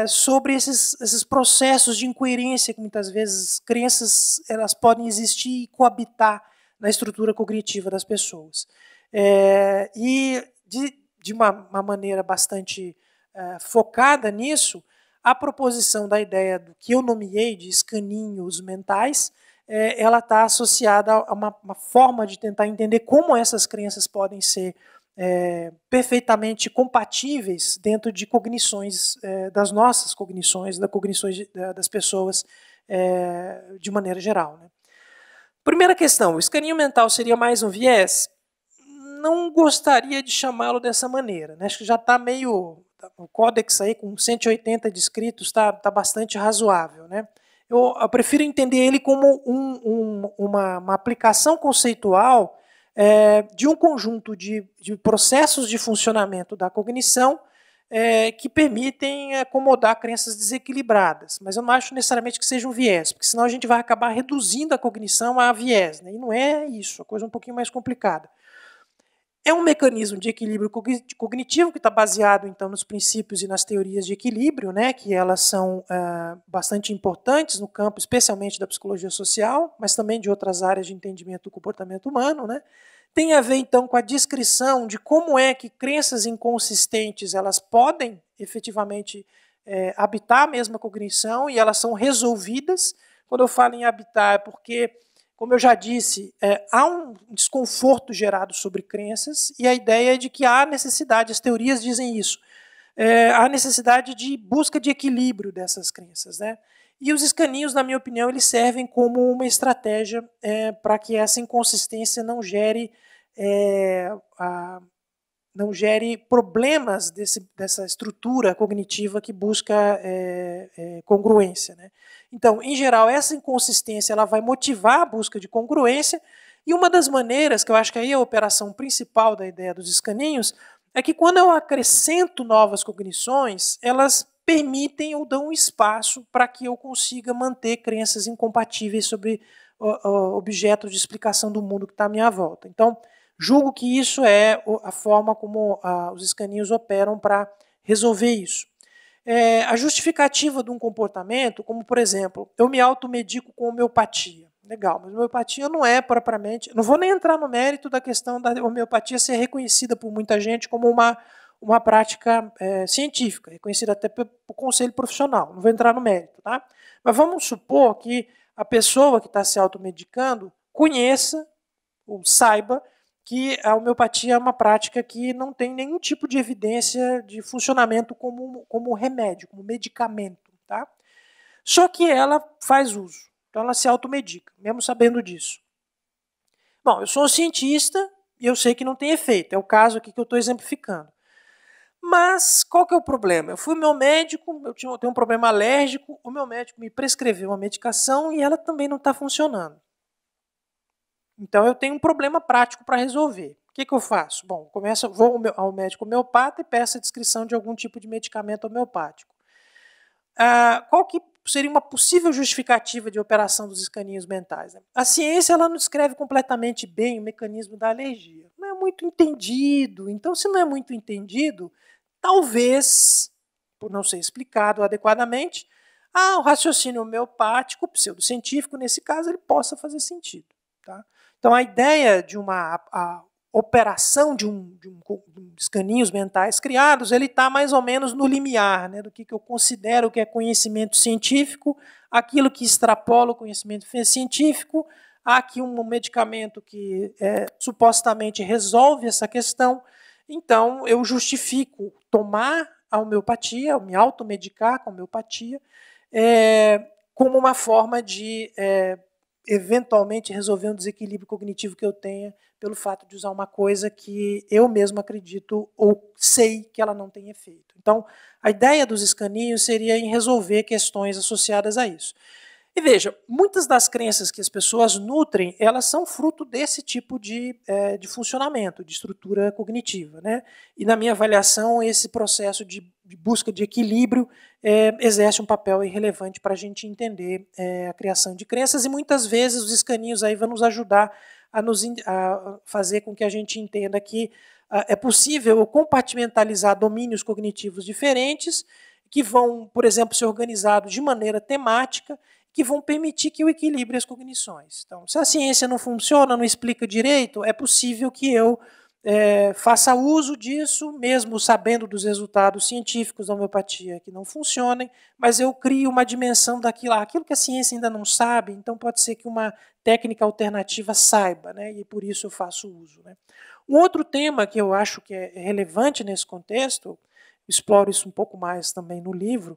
sobre esses processos de incoerência que muitas vezes crenças elas podem existir e coabitar na estrutura cognitiva das pessoas. E de uma maneira bastante focada nisso, a proposição da ideia do que eu nomeei de escaninhos mentais, ela está associada a uma forma de tentar entender como essas crenças podem ser perfeitamente compatíveis dentro de cognições, das nossas cognições, das cognições das pessoas de maneira geral. Né? Primeira questão, o escaninho mental seria mais um viés? Não gostaria de chamá-lo dessa maneira. Né? Acho que já está meio... O códex aí com 180 descritos está bastante razoável. Né? Eu prefiro entender ele como uma aplicação conceitual de um conjunto de processos de funcionamento da cognição que permitem acomodar crenças desequilibradas. Mas eu não acho necessariamente que seja um viés, porque senão a gente vai acabar reduzindo a cognição a viés. Né? E não é isso, a coisa é um pouquinho mais complicada. É um mecanismo de equilíbrio cognitivo que está baseado, então, nos princípios e nas teorias de equilíbrio, né, que elas são bastante importantes no campo, especialmente da psicologia social, mas também de outras áreas de entendimento do comportamento humano, né. Tem a ver, então, com a descrição de como é que crenças inconsistentes elas podem, efetivamente, habitar a mesma cognição e elas são resolvidas. Quando eu falo em habitar, é porque, como eu já disse, há um desconforto gerado sobre crenças e a ideia é de que há necessidade, as teorias dizem isso, há necessidade de busca de equilíbrio dessas crenças, né? E os escaninhos, na minha opinião, eles servem como uma estratégia para que essa inconsistência não gere problemas dessa estrutura cognitiva que busca congruência, né? Então, em geral, essa inconsistência ela vai motivar a busca de congruência, e uma das maneiras, que eu acho que aí é a operação principal da ideia dos escaninhos, é que quando eu acrescento novas cognições, elas permitem ou dão um espaço para que eu consiga manter crenças incompatíveis sobre objetos de explicação do mundo que está à minha volta. Então, julgo que isso é a forma como os escaninhos operam para resolver isso. A justificativa de um comportamento, como por exemplo, eu me automedico com homeopatia. Legal, mas homeopatia não é propriamente... Não vou nem entrar no mérito da questão da homeopatia ser reconhecida por muita gente como uma prática científica, reconhecida até pelo conselho profissional. Não vou entrar no mérito, tá? Mas vamos supor que a pessoa que está se automedicando conheça ou saiba que a homeopatia é uma prática que não tem nenhum tipo de evidência de funcionamento como remédio, como medicamento. Tá? Só que ela faz uso, então ela se automedica, mesmo sabendo disso. Bom, eu sou um cientista e eu sei que não tem efeito, é o caso aqui que eu estou exemplificando. Mas qual que é o problema? Eu fui ao meu médico, eu tenho um problema alérgico, o meu médico me prescreveu uma medicação e ela também não está funcionando. Então eu tenho um problema prático para resolver. O que eu faço? Bom, vou ao médico homeopata e peço a descrição de algum tipo de medicamento homeopático. Qual que seria uma possível justificativa de operação dos escaninhos mentais? A ciência ela não descreve completamente bem o mecanismo da alergia. Não é muito entendido. Então, se não é muito entendido, talvez, por não ser explicado adequadamente, o raciocínio homeopático, pseudocientífico, nesse caso, ele possa fazer sentido. Tá? Então, a ideia de a operação de escaninhos mentais criados, ele está mais ou menos no limiar, né, do que eu considero que é conhecimento científico, aquilo que extrapola o conhecimento científico, há aqui um medicamento que supostamente resolve essa questão, então eu justifico tomar a homeopatia, me automedicar com a homeopatia, como uma forma de eventualmente resolver um desequilíbrio cognitivo que eu tenha pelo fato de usar uma coisa que eu mesmo acredito ou sei que ela não tem efeito. Então, a ideia dos escaninhos seria em resolver questões associadas a isso. E veja, muitas das crenças que as pessoas nutrem, elas são fruto desse tipo de funcionamento, de estrutura cognitiva, né? E na minha avaliação, esse processo de busca de equilíbrio exerce um papel relevante para a gente entender a criação de crenças, e muitas vezes os escaninhos aí vão nos ajudar a fazer com que a gente entenda que é possível compartimentalizar domínios cognitivos diferentes, que vão, por exemplo, ser organizados de maneira temática, que vão permitir que eu equilibre as cognições. Então, se a ciência não funciona, não explica direito, é possível que eu faça uso disso, mesmo sabendo dos resultados científicos da homeopatia que não funcionem, mas eu crio uma dimensão daquilo, aquilo que a ciência ainda não sabe, então pode ser que uma técnica alternativa saiba, né, e por isso eu faço uso. Né. Um outro tema que eu acho que é relevante nesse contexto, exploro isso um pouco mais também no livro,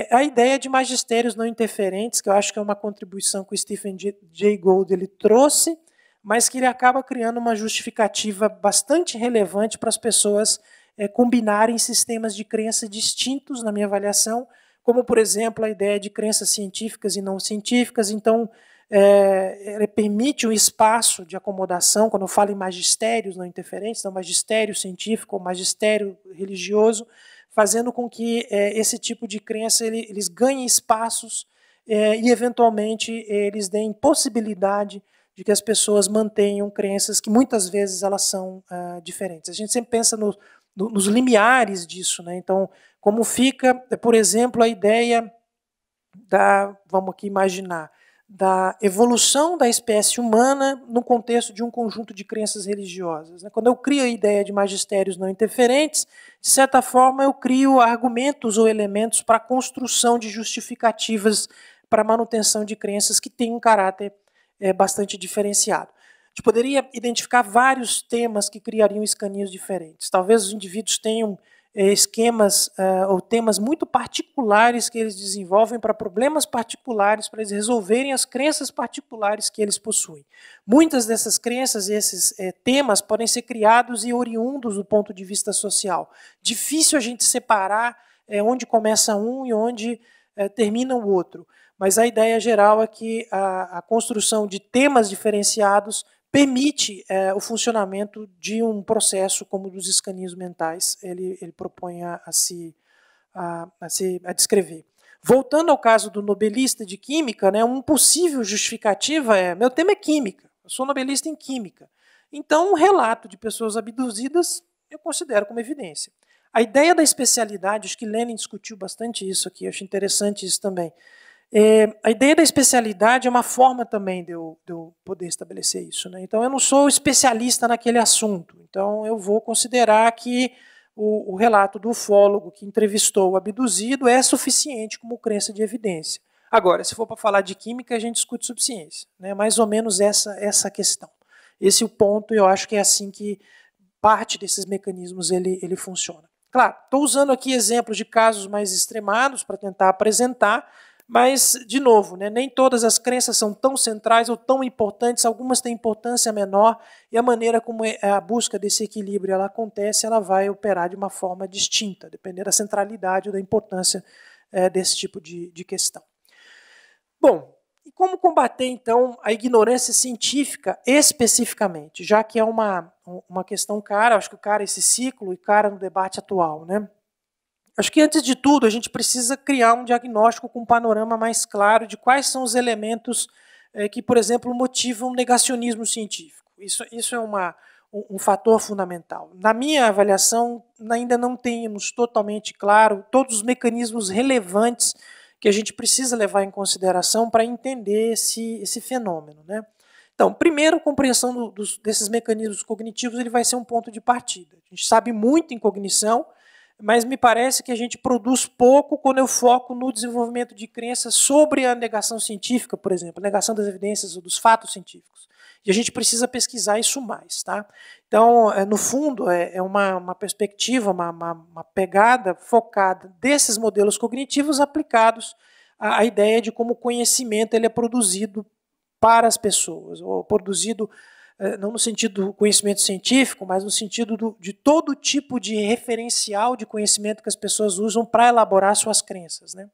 a ideia de magistérios não interferentes, que eu acho que é uma contribuição que o Stephen Jay Gould ele trouxe, mas que ele acaba criando uma justificativa bastante relevante para as pessoas combinarem sistemas de crença distintos, na minha avaliação, como, por exemplo, a ideia de crenças científicas e não científicas. Então, ele permite um espaço de acomodação, quando eu falo em magistérios não interferentes, então magistério científico ou magistério religioso, fazendo com que esse tipo de crença eles ganhem espaços e, eventualmente, eles deem possibilidade de que as pessoas mantenham crenças que muitas vezes elas são diferentes. A gente sempre pensa nos limiares disso, né? Então, como fica, por exemplo, a ideia vamos aqui imaginar, da evolução da espécie humana no contexto de um conjunto de crenças religiosas. Quando eu crio a ideia de magistérios não interferentes, de certa forma eu crio argumentos ou elementos para a construção de justificativas para a manutenção de crenças que têm um caráter bastante diferenciado. A gente poderia identificar vários temas que criariam escaninhos diferentes. Talvez os indivíduos tenham esquemas ou temas muito particulares que eles desenvolvem para problemas particulares, para eles resolverem as crenças particulares que eles possuem. Muitas dessas crenças e esses temas podem ser criados e oriundos do ponto de vista social. Difícil a gente separar onde começa um e onde termina o outro. Mas a ideia geral é que a construção de temas diferenciados permite o funcionamento de um processo como o dos escaninhos mentais, ele propõe a descrever. Voltando ao caso do nobelista de química, né, uma possível justificativa meu tema é química, eu sou nobelista em química. Então, um relato de pessoas abduzidas eu considero como evidência. A ideia da especialidade, acho que Lenin discutiu bastante isso aqui, acho interessante isso também. A ideia da especialidade é uma forma também de eu poder estabelecer isso, né? Então, eu não sou especialista naquele assunto. Então, eu vou considerar que o relato do ufólogo que entrevistou o abduzido é suficiente como crença de evidência. Agora, se for para falar de química, a gente discute sobre ciência, né? Mais ou menos essa questão. Esse é o ponto, e eu acho que é assim que parte desses mecanismos ele funciona. Claro, estou usando aqui exemplos de casos mais extremados para tentar apresentar, mas, de novo, né, nem todas as crenças são tão centrais ou tão importantes, algumas têm importância menor, e a maneira como a busca desse equilíbrio ela acontece, ela vai operar de uma forma distinta, dependendo da centralidade ou da importância desse tipo de questão. Bom, e como combater, então, a ignorância científica especificamente, já que é uma questão cara, acho que cara esse ciclo e cara no debate atual, né? Acho que, antes de tudo, a gente precisa criar um diagnóstico com um panorama mais claro de quais são os elementos que, por exemplo, motivam o negacionismo científico. Isso é um fator fundamental. Na minha avaliação, ainda não temos totalmente claro todos os mecanismos relevantes que a gente precisa levar em consideração para entender esse fenômeno, né? Então, primeiro, a compreensão desses mecanismos cognitivos ele vai ser um ponto de partida. A gente sabe muito em cognição, mas me parece que a gente produz pouco quando eu foco no desenvolvimento de crenças sobre a negação científica, por exemplo, a negação das evidências ou dos fatos científicos. E a gente precisa pesquisar isso mais, tá? Então, no fundo, é uma perspectiva, uma pegada focada desses modelos cognitivos aplicados à ideia de como o conhecimento ele é produzido para as pessoas, ou produzido não no sentido do conhecimento científico, mas no sentido de todo tipo de referencial de conhecimento que as pessoas usam para elaborar suas crenças, né?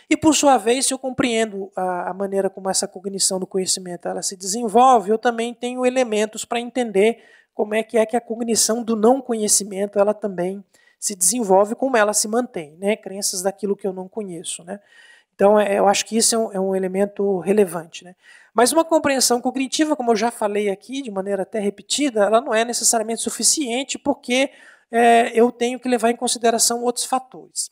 E, por sua vez, se eu compreendo a maneira como essa cognição do conhecimento ela se desenvolve, eu também tenho elementos para entender como é que a cognição do não conhecimento ela também se desenvolve, como ela se mantém, né? Crenças daquilo que eu não conheço, né? Então, eu acho que isso é um elemento relevante, né? Mas uma compreensão cognitiva, como eu já falei aqui, de maneira até repetida, ela não é necessariamente suficiente porque eu tenho que levar em consideração outros fatores.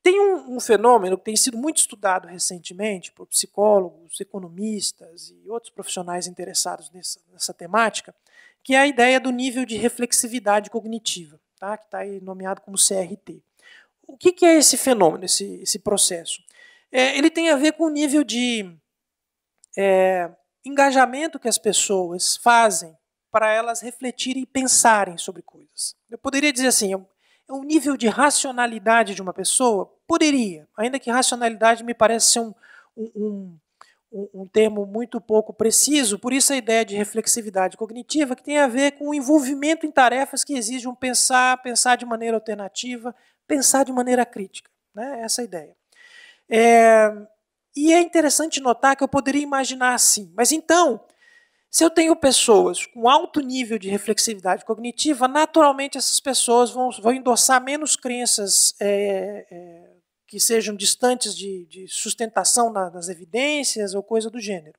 Tem um fenômeno que tem sido muito estudado recentemente por psicólogos, economistas e outros profissionais interessados nessa temática, que é a ideia do nível de reflexividade cognitiva, tá? Que está aí nomeado como CRT. O que é esse fenômeno, esse processo? Ele tem a ver com o nível de engajamento que as pessoas fazem para elas refletirem e pensarem sobre coisas. Eu poderia dizer assim, é um nível de racionalidade de uma pessoa? Poderia, ainda que racionalidade me parece ser um termo muito pouco preciso, por isso a ideia de reflexividade cognitiva, que tem a ver com o envolvimento em tarefas que exigem pensar de maneira alternativa, pensar de maneira crítica, né? Essa é a ideia. E é interessante notar que eu poderia imaginar assim, mas então, se eu tenho pessoas com alto nível de reflexividade cognitiva, naturalmente essas pessoas vão endossar menos crenças que sejam distantes de sustentação nas evidências ou coisa do gênero.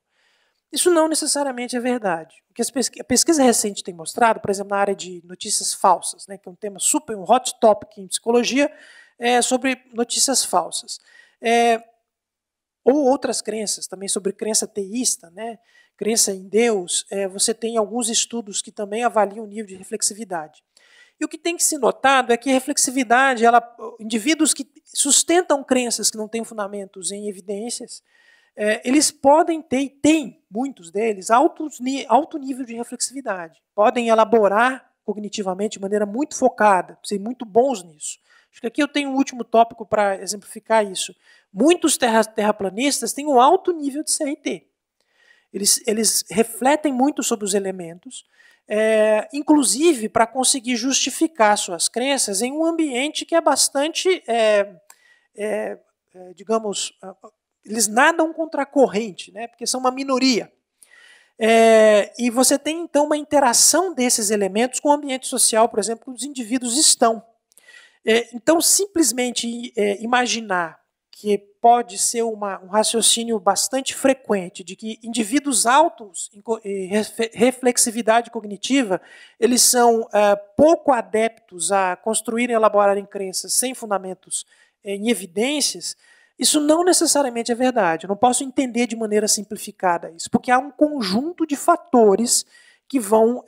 Isso não necessariamente é verdade. O que a pesquisa recente tem mostrado, por exemplo, na área de notícias falsas, né, que é um tema super, um hot topic em psicologia, sobre notícias falsas. Ou outras crenças, também sobre crença teísta, né, crença em Deus, você tem alguns estudos que também avaliam o nível de reflexividade. E o que tem que ser notado é que a reflexividade, indivíduos que sustentam crenças que não têm fundamentos em evidências, eles podem ter, e tem muitos deles, alto nível de reflexividade. Podem elaborar cognitivamente de maneira muito focada, ser muito bons nisso. Acho que aqui eu tenho um último tópico para exemplificar isso. Muitos terraplanistas têm um alto nível de CRT. Eles refletem muito sobre os elementos, inclusive para conseguir justificar suas crenças em um ambiente que é bastante, digamos, eles nadam contra a corrente, né, porque são uma minoria. E você tem, então, uma interação desses elementos com o ambiente social, por exemplo, que os indivíduos estão. Então, simplesmente imaginar que pode ser um raciocínio bastante frequente de que indivíduos altos em reflexividade cognitiva, eles são pouco adeptos a construir e elaborarem crenças sem fundamentos em evidências, isso não necessariamente é verdade. Eu não posso entender de maneira simplificada isso, porque há um conjunto de fatores que vão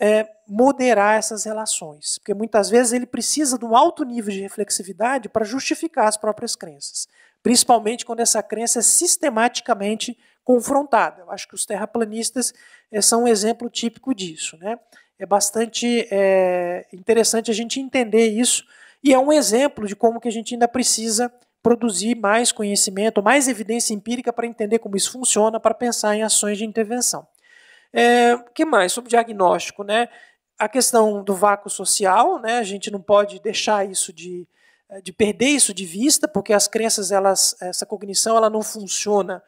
moderar essas relações. Porque muitas vezes ele precisa de um alto nível de reflexividade para justificar as próprias crenças. Principalmente quando essa crença é sistematicamente confrontada. Eu acho que os terraplanistas são um exemplo típico disso, né? É bastante interessante a gente entender isso, e é um exemplo de como que a gente ainda precisa produzir mais conhecimento, mais evidência empírica para entender como isso funciona, para pensar em ações de intervenção. O que mais? Sobre diagnóstico, né? A questão do vácuo social, né? A gente não pode deixar isso de perder isso de vista, porque as crenças, essa cognição, ela não funciona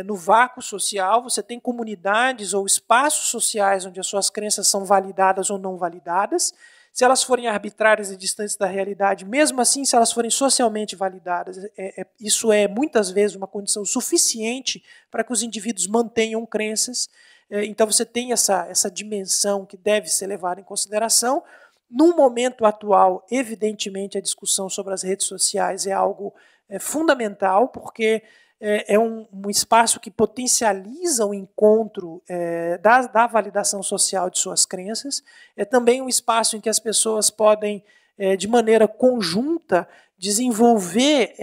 no vácuo social. Você tem comunidades ou espaços sociais onde as suas crenças são validadas ou não validadas. Se elas forem arbitrárias e distantes da realidade, mesmo assim, se elas forem socialmente validadas, isso é muitas vezes uma condição suficiente para que os indivíduos mantenham crenças. Então você tem essa dimensão que deve ser levada em consideração. No momento atual, evidentemente, a discussão sobre as redes sociais é algo fundamental, porque é um espaço que potencializa o encontro da validação social de suas crenças. É também um espaço em que as pessoas podem, de maneira conjunta, desenvolver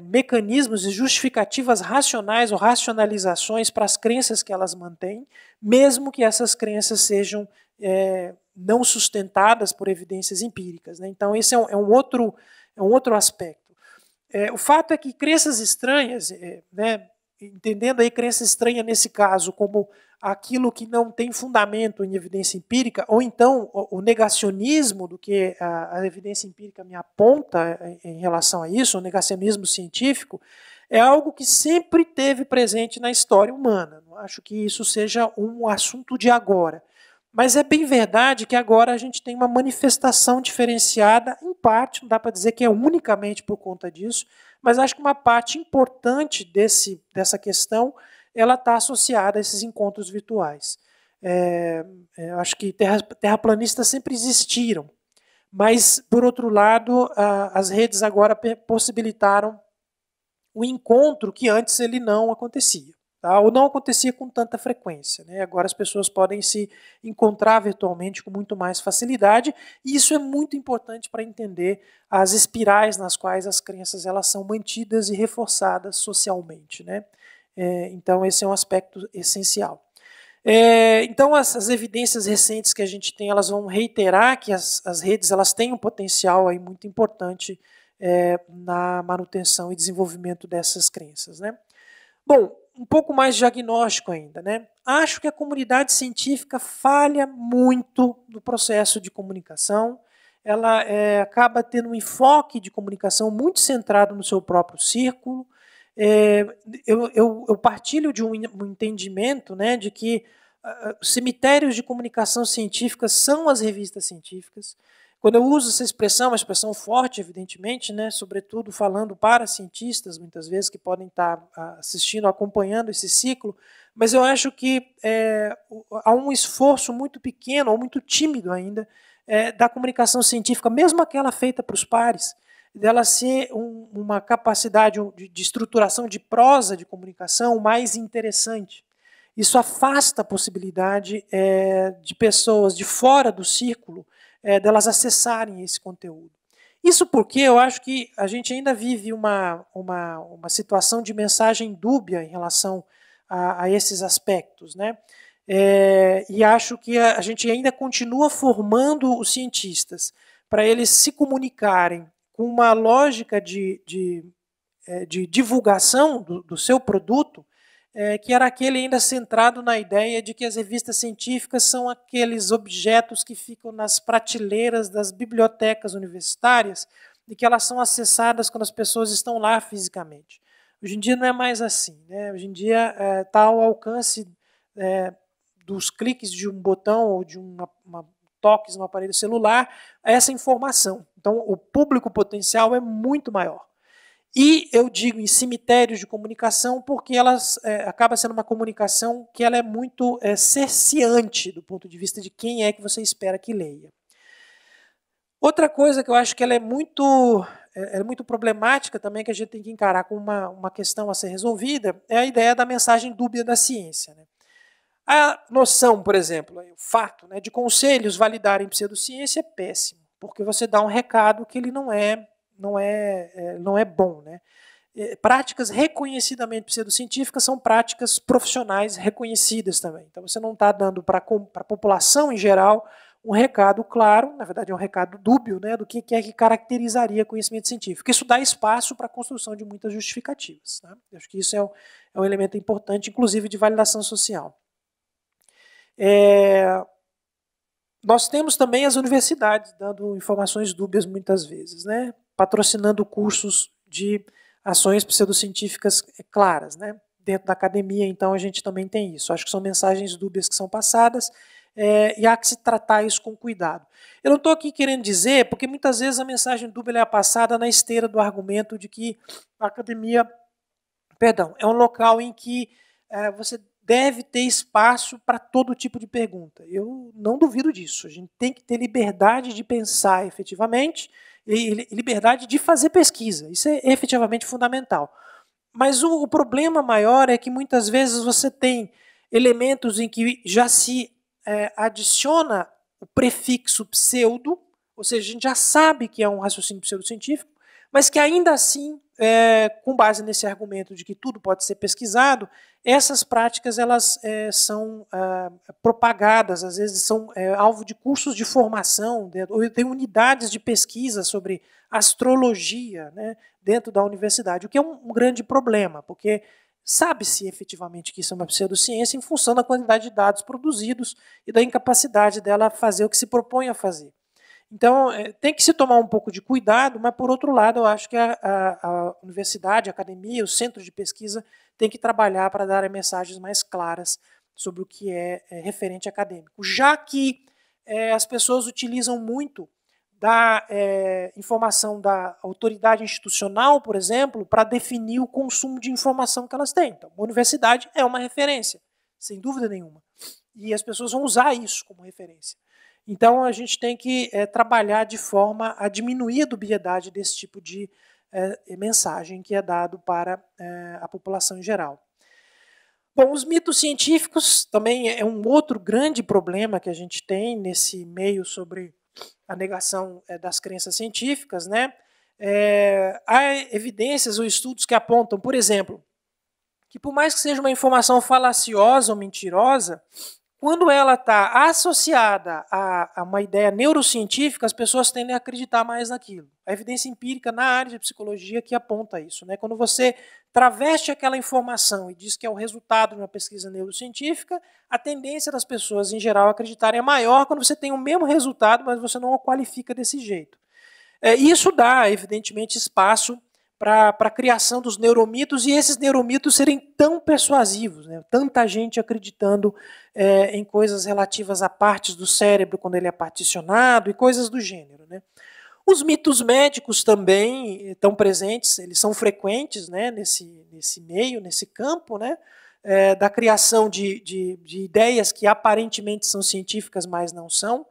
mecanismos e justificativas racionais ou racionalizações para as crenças que elas mantêm, mesmo que essas crenças sejam não sustentadas por evidências empíricas, né? Então, esse é um outro aspecto. O fato é que crenças estranhas, né, entendendo aí crença estranha nesse caso como aquilo que não tem fundamento em evidência empírica, ou então o negacionismo do que a evidência empírica me aponta em relação a isso, o negacionismo científico, é algo que sempre teve presente na história humana. Não acho que isso seja um assunto de agora. Mas é bem verdade que agora a gente tem uma manifestação diferenciada, em parte, não dá para dizer que é unicamente por conta disso, mas acho que uma parte importante dessa questão ela está associada a esses encontros virtuais. Acho que terraplanistas sempre existiram, mas, por outro lado, as redes agora possibilitaram o encontro que antes ele não acontecia. Tá? Ou não acontecia com tanta frequência. Né? Agora as pessoas podem se encontrar virtualmente com muito mais facilidade, e isso é muito importante para entender as espirais nas quais as crenças elas são mantidas e reforçadas socialmente. Né? Então esse é um aspecto essencial. Então as evidências recentes que a gente tem, elas vão reiterar que as redes elas têm um potencial aí muito importante na manutenção e desenvolvimento dessas crenças. Né? Bom, um pouco mais de diagnóstico ainda. Né? Acho que a comunidade científica falha muito no processo de comunicação. Ela acaba tendo um enfoque de comunicação muito centrado no seu próprio círculo. Eu partilho de um entendimento, né, de que os cemitérios de comunicação científica são as revistas científicas. Quando eu uso essa expressão, uma expressão forte, evidentemente, né, sobretudo falando para cientistas, muitas vezes, que podem estar assistindo, acompanhando esse ciclo, mas eu acho que há um esforço muito pequeno, ou muito tímido ainda, da comunicação científica, mesmo aquela feita para os pares, dela ser uma capacidade de estruturação de prosa de comunicação mais interessante. Isso afasta a possibilidade de pessoas de fora do círculo delas acessarem esse conteúdo. Isso porque eu acho que a gente ainda vive uma situação de mensagem dúbia em relação a esses aspectos, né? E acho que a gente ainda continua formando os cientistas para eles se comunicarem com uma lógica de divulgação do seu produto, que era aquele ainda centrado na ideia de que as revistas científicas são aqueles objetos que ficam nas prateleiras das bibliotecas universitárias e que elas são acessadas quando as pessoas estão lá fisicamente. Hoje em dia não é mais assim, né? Hoje em dia está ao alcance dos cliques de um botão ou de toques no aparelho celular essa informação. Então, o público potencial é muito maior. E eu digo em cemitérios de comunicação porque elas acaba sendo uma comunicação que ela é muito cerceante do ponto de vista de quem é que você espera que leia. Outra coisa que eu acho que ela é muito problemática também, que a gente tem que encarar como uma questão a ser resolvida, é a ideia da mensagem dúbia da ciência, né? A noção, por exemplo, o fato, né, de conselhos validarem pseudociência é péssimo, porque você dá um recado que ele não é bom, né? Práticas reconhecidamente pseudocientíficas são práticas profissionais reconhecidas também. Então você não está dando para a população em geral um recado claro, na verdade é um recado dúbio, né, do que é que caracterizaria conhecimento científico. Isso dá espaço para a construção de muitas justificativas, né? Eu acho que isso é um elemento importante, inclusive de validação social. Nós temos também as universidades dando informações dúbias muitas vezes, né? Patrocinando cursos de ações pseudocientíficas claras, né? Dentro da academia, então, a gente também tem isso. Acho que são mensagens dúbias que são passadas e há que se tratar isso com cuidado. Eu não estou aqui querendo dizer, porque muitas vezes a mensagem dúbia é passada na esteira do argumento de que a academia, é um local em que você deve ter espaço para todo tipo de pergunta. Eu não duvido disso. A gente tem que ter liberdade de pensar efetivamente e liberdade de fazer pesquisa. Isso é efetivamente fundamental. Mas o problema maior é que muitas vezes você tem elementos em que já se adiciona o prefixo pseudo, ou seja, a gente já sabe que é um raciocínio pseudocientífico, mas que ainda assim, com base nesse argumento de que tudo pode ser pesquisado, essas práticas elas são propagadas, às vezes são alvo de cursos de formação, ou tem unidades de pesquisa sobre astrologia, né, dentro da universidade, o que é um grande problema, porque sabe-se efetivamente que isso é uma pseudociência em função da quantidade de dados produzidos e da incapacidade dela fazer o que se propõe a fazer. Então, tem que se tomar um pouco de cuidado, mas, por outro lado, eu acho que a universidade, a academia, o centro de pesquisa tem que trabalhar para dar mensagens mais claras sobre o que é referente acadêmico. Já que as pessoas utilizam muito da informação da autoridade institucional, por exemplo, para definir o consumo de informação que elas têm. Então, a universidade é uma referência, sem dúvida nenhuma. E as pessoas vão usar isso como referência. Então, a gente tem que trabalhar de forma a diminuir a dubiedade desse tipo de mensagem que é dado para a população em geral. Bom, os mitos científicos também é um outro grande problema que a gente tem nesse meio sobre a negação das crenças científicas, né? Há evidências ou estudos que apontam, por exemplo, que por mais que seja uma informação falaciosa ou mentirosa, quando ela está associada a uma ideia neurocientífica, as pessoas tendem a acreditar mais naquilo. A evidência empírica na área de psicologia que aponta isso, né? Quando você traveste aquela informação e diz que é o resultado de uma pesquisa neurocientífica, a tendência das pessoas, em geral, acreditarem é maior quando você tem o mesmo resultado, mas você não o qualifica desse jeito. Isso dá, evidentemente, espaço para a criação dos neuromitos e esses neuromitos serem tão persuasivos, né? Tanta gente acreditando em coisas relativas a partes do cérebro quando ele é particionado e coisas do gênero, né? Os mitos médicos também estão presentes, eles são frequentes, né, nesse meio, nesse campo, né, da criação de ideias que aparentemente são científicas, mas não são.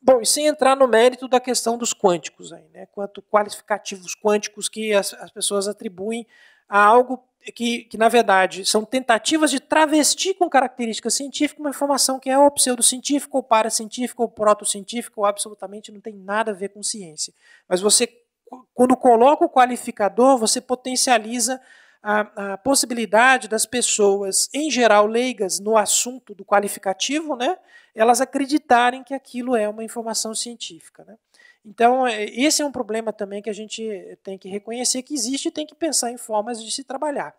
Bom, e sem entrar no mérito da questão dos quânticos, aí, né? Quanto qualificativos quânticos que as pessoas atribuem a algo que, na verdade, são tentativas de travestir com características científicas uma informação que é ou pseudocientífica, ou paracientífica, ou protocientífica, ou absolutamente não tem nada a ver com ciência. Mas você, quando coloca o qualificador, você potencializa a possibilidade das pessoas, em geral leigas no assunto do qualificativo, né, elas acreditarem que aquilo é uma informação científica, né? Então, esse é um problema também que a gente tem que reconhecer que existe e tem que pensar em formas de se trabalhar.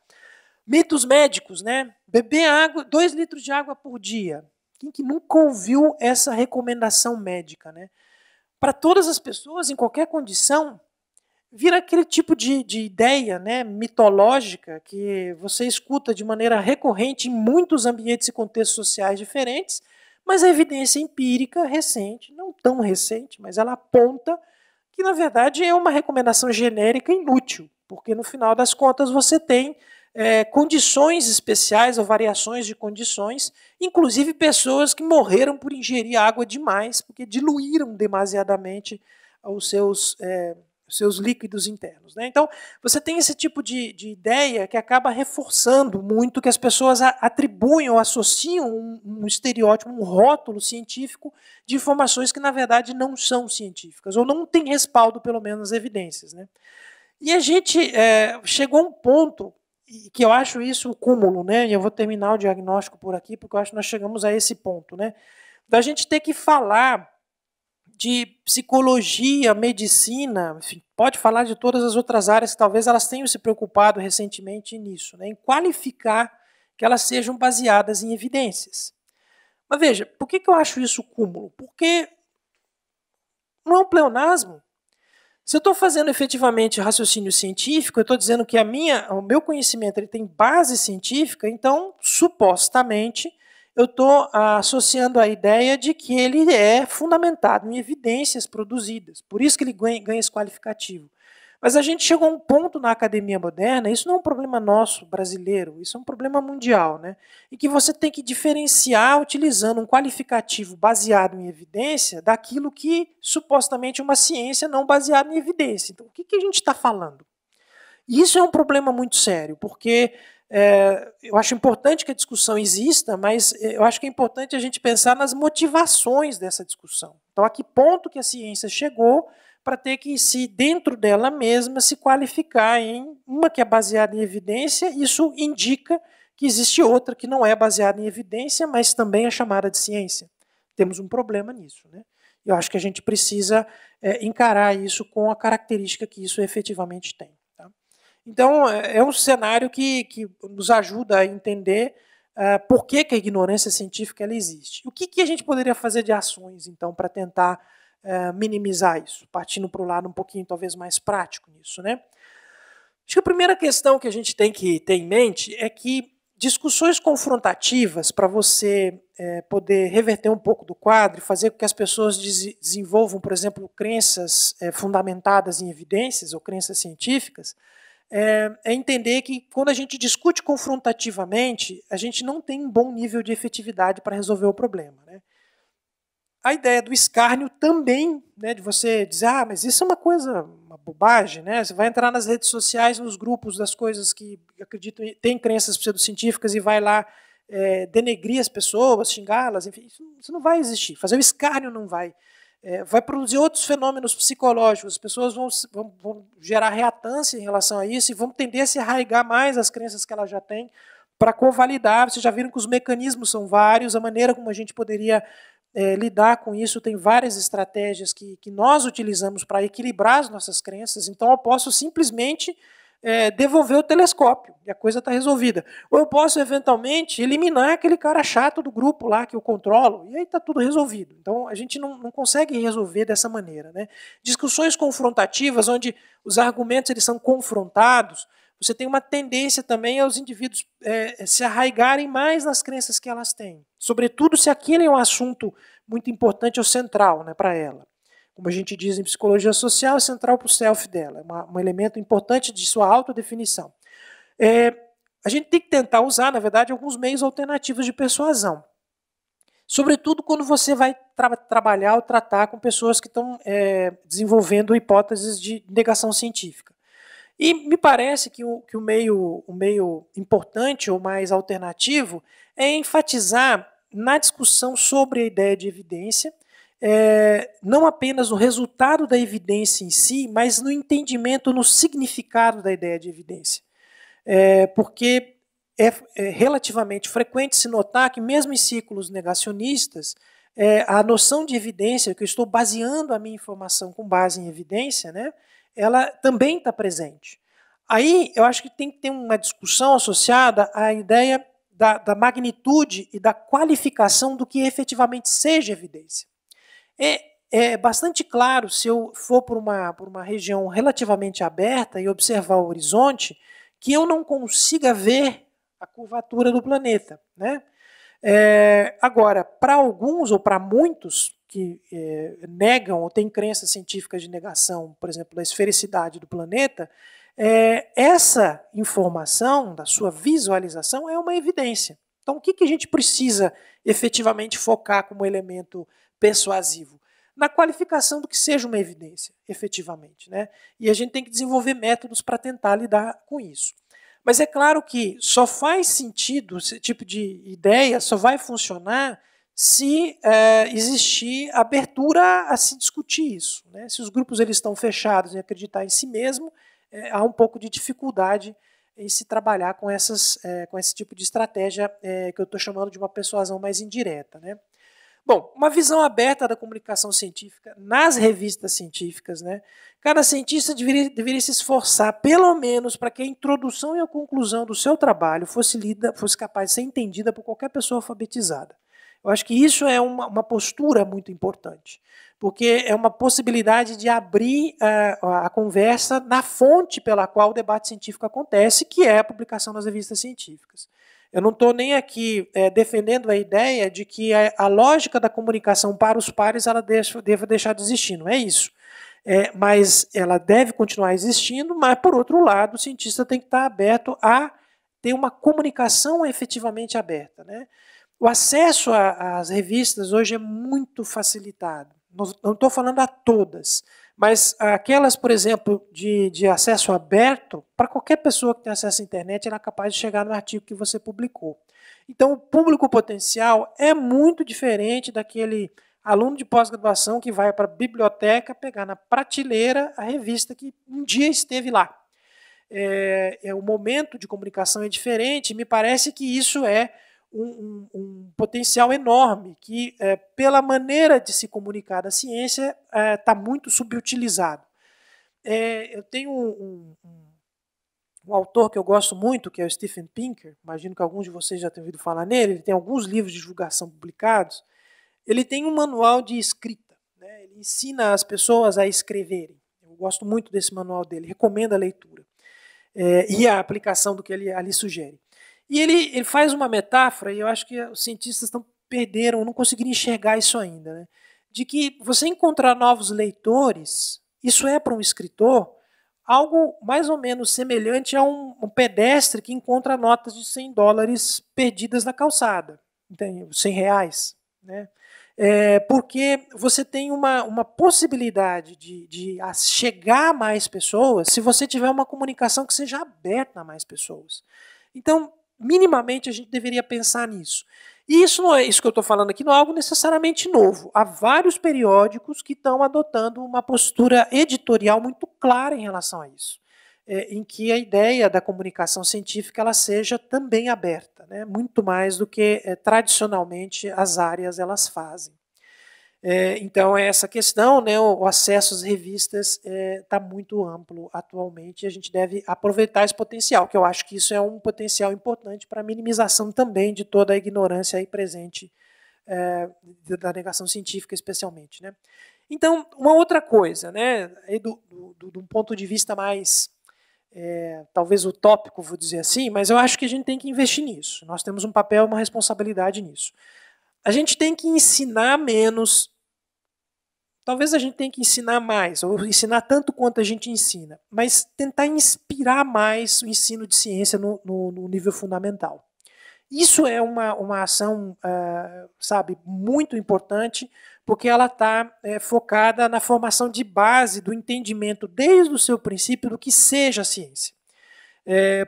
Mitos médicos, né? Beber água, 2 litros de água por dia. Quem que nunca ouviu essa recomendação médica, né? Para todas as pessoas, em qualquer condição, vira aquele tipo de ideia, né, mitológica que você escuta de maneira recorrente em muitos ambientes e contextos sociais diferentes, mas a evidência empírica recente, não tão recente, mas ela aponta que, na verdade, é uma recomendação genérica inútil, porque, no final das contas, você tem condições especiais ou variações de condições, inclusive pessoas que morreram por ingerir água demais, porque diluíram demasiadamente os seus líquidos internos, né? Então, você tem esse tipo de ideia que acaba reforçando muito que as pessoas atribuem ou associam um estereótipo, um rótulo científico de informações que, na verdade, não são científicas, ou não têm respaldo, pelo menos, nas evidências, né? E a gente chegou a um ponto que eu acho isso o cúmulo, né? E eu vou terminar o diagnóstico por aqui, porque eu acho que nós chegamos a esse ponto, né? Da gente ter que falar de psicologia, medicina, enfim, pode falar de todas as outras áreas que talvez elas tenham se preocupado recentemente nisso, né, em qualificar que elas sejam baseadas em evidências. Mas veja, por que eu acho isso cúmulo? Porque não é um pleonasmo. Se eu estou fazendo efetivamente raciocínio científico, eu estou dizendo que o meu conhecimento ele tem base científica, então, supostamente, eu estou associando a ideia de que ele é fundamentado em evidências produzidas. Por isso que ele ganha esse qualificativo. Mas a gente chegou a um ponto na academia moderna, isso não é um problema nosso, brasileiro, isso é um problema mundial, né? E que você tem que diferenciar utilizando um qualificativo baseado em evidência daquilo que supostamente é uma ciência não baseada em evidência. Então, o que a gente está falando? E isso é um problema muito sério, porque eu acho importante que a discussão exista, mas eu acho que é importante a gente pensar nas motivações dessa discussão. Então, a que ponto que a ciência chegou para ter que, dentro dela mesma, se qualificar em uma que é baseada em evidência, isso indica que existe outra que não é baseada em evidência, mas também é chamada de ciência. Temos um problema nisso, né? Eu acho que a gente precisa encarar isso com a característica que isso efetivamente tem. Tá? Então, é um cenário que nos ajuda a entender por que a ignorância científica ela existe. O que a gente poderia fazer de ações, então, para tentar minimizar isso, partindo para o lado um pouquinho, talvez, mais prático nisso, né? Acho que a primeira questão que a gente tem que ter em mente é que discussões confrontativas, para você poder reverter um pouco do quadro e fazer com que as pessoas desenvolvam, por exemplo, crenças fundamentadas em evidências ou crenças científicas, é entender que quando a gente discute confrontativamente, a gente não tem um bom nível de efetividade para resolver o problema, né? A ideia do escárnio também, né, de você dizer, mas isso é uma bobagem, né? Você vai entrar nas redes sociais, nos grupos das coisas que acreditam, têm crenças pseudocientíficas e vai lá denegrir as pessoas, xingá-las, enfim, isso não vai existir. Fazer o escárnio não vai. Vai produzir outros fenômenos psicológicos, as pessoas vão gerar reatância em relação a isso e vão tender a se arraigar mais as crenças que elas já têm para convalidar. Vocês já viram que os mecanismos são vários, a maneira como a gente poderia lidar com isso, tem várias estratégias que nós utilizamos para equilibrar as nossas crenças. Então, eu posso simplesmente devolver o telescópio e a coisa está resolvida. Ou eu posso, eventualmente, eliminar aquele cara chato do grupo lá que eu controlo e aí está tudo resolvido. Então, a gente não consegue resolver dessa maneira, né? Discussões confrontativas, onde os argumentos eles são confrontados, você tem uma tendência também aos indivíduos se arraigarem mais nas crenças que elas têm, sobretudo se aquele é um assunto muito importante ou central, né, para ela. Como a gente diz em psicologia social, é central para o self dela, é um elemento importante de sua autodefinição. A gente tem que tentar usar, na verdade, alguns meios alternativos de persuasão. Sobretudo quando você vai trabalhar ou tratar com pessoas que estão desenvolvendo hipóteses de negação científica. E me parece que o meio importante ou mais alternativo é enfatizar na discussão sobre a ideia de evidência, não apenas o resultado da evidência em si, mas no entendimento, no significado da ideia de evidência. Porque é relativamente frequente se notar que, mesmo em círculos negacionistas, a noção de evidência, que eu estou baseando a minha informação com base em evidência, né, ela também está presente. Aí eu acho que tem que ter uma discussão associada à ideia da magnitude e da qualificação do que efetivamente seja evidência. É bastante claro, se eu for por uma região relativamente aberta e observar o horizonte, que eu não consiga ver a curvatura do planeta, né? Agora, para alguns ou para muitos que negam ou têm crenças científicas de negação, por exemplo, da esfericidade do planeta, essa informação da sua visualização é uma evidência. Então, o que a gente precisa efetivamente focar como elemento persuasivo? Na qualificação do que seja uma evidência, efetivamente, né? E a gente tem que desenvolver métodos para tentar lidar com isso. Mas é claro que só faz sentido, esse tipo de ideia só vai funcionar se existir abertura a se discutir isso, né? Se os grupos eles estão fechados em acreditar em si mesmo, há um pouco de dificuldade em se trabalhar com esse tipo de estratégia que eu estou chamando de uma persuasão mais indireta, né? Bom, uma visão aberta da comunicação científica nas revistas científicas, né? Cada cientista deveria se esforçar, pelo menos, para que a introdução e a conclusão do seu trabalho fosse capaz de ser entendida por qualquer pessoa alfabetizada. Eu acho que isso é uma postura muito importante, porque é uma possibilidade de abrir a conversa na fonte pela qual o debate científico acontece, que é a publicação nas revistas científicas. Eu não estou nem aqui defendendo a ideia de que a lógica da comunicação para os pares ela deva deixar de existir, não é isso. Mas ela deve continuar existindo, mas, por outro lado, o cientista tem que estar aberto a ter uma comunicação efetivamente aberta, né? O acesso às revistas hoje é muito facilitado. Não estou falando a todas, mas aquelas, por exemplo, de acesso aberto, para qualquer pessoa que tem acesso à internet, ela é capaz de chegar no artigo que você publicou. Então, o público potencial é muito diferente daquele aluno de pós-graduação que vai para a biblioteca pegar na prateleira a revista que um dia esteve lá. O momento de comunicação é diferente, e me parece que isso é um potencial enorme, que pela maneira de se comunicar da ciência está muito subutilizado. Eu tenho um autor que eu gosto muito, que é o Steven Pinker, imagino que alguns de vocês já tenham ouvido falar nele, ele tem alguns livros de divulgação publicados, ele tem um manual de escrita, né? Ele ensina as pessoas a escreverem. Eu gosto muito desse manual dele, recomendo a leitura e a aplicação do que ele ali sugere. E ele faz uma metáfora, e eu acho que os cientistas não conseguiram enxergar isso ainda, né? De que você encontrar novos leitores, isso é para um escritor algo mais ou menos semelhante a um pedestre que encontra notas de $100 perdidas na calçada, entende? R$100, né? Porque você tem uma possibilidade de chegar a mais pessoas se você tiver uma comunicação que seja aberta a mais pessoas. Então, minimamente, a gente deveria pensar nisso. E isso não é isso que eu estou falando aqui, não é algo necessariamente novo. Há vários periódicos que estão adotando uma postura editorial muito clara em relação a isso, em que a ideia da comunicação científica ela seja também aberta, né? Muito mais do que tradicionalmente as áreas elas fazem. Então, essa questão, né, o acesso às revistas está muito amplo atualmente e a gente deve aproveitar esse potencial, que eu acho que isso é um potencial importante para a minimização também de toda a ignorância aí presente da negação científica, especialmente. Né? Então, uma outra coisa, né, de um ponto de vista mais, talvez utópico, vou dizer assim, mas eu acho que a gente tem que investir nisso. Nós temos um papel, uma responsabilidade nisso. A gente tem que ensinar menos. Talvez a gente tenha que ensinar mais, ou ensinar tanto quanto a gente ensina, mas tentar inspirar mais o ensino de ciência no nível fundamental. Isso é uma ação, sabe, muito importante, porque ela está focada na formação de base do entendimento desde o seu princípio do que seja a ciência.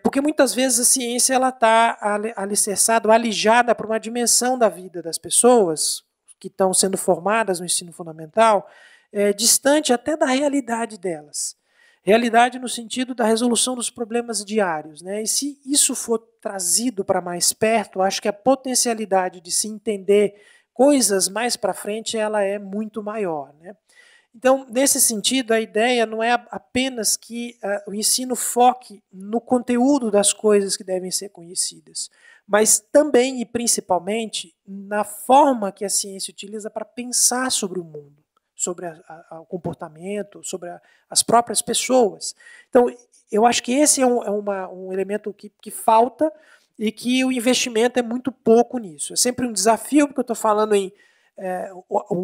Porque muitas vezes a ciência está alicerçada, alijada para uma dimensão da vida das pessoas que estão sendo formadas no ensino fundamental, distante até da realidade delas. Realidade no sentido da resolução dos problemas diários. Né? E se isso for trazido para mais perto, acho que a potencialidade de se entender coisas mais para frente ela é muito maior. Né? Então, nesse sentido, a ideia não é apenas que o ensino foque no conteúdo das coisas que devem ser conhecidas, mas também e principalmente na forma que a ciência utiliza para pensar sobre o mundo, sobre o comportamento, sobre as próprias pessoas. Então, eu acho que esse é um elemento que falta e que o investimento é muito pouco nisso. É sempre um desafio, porque eu estou falando em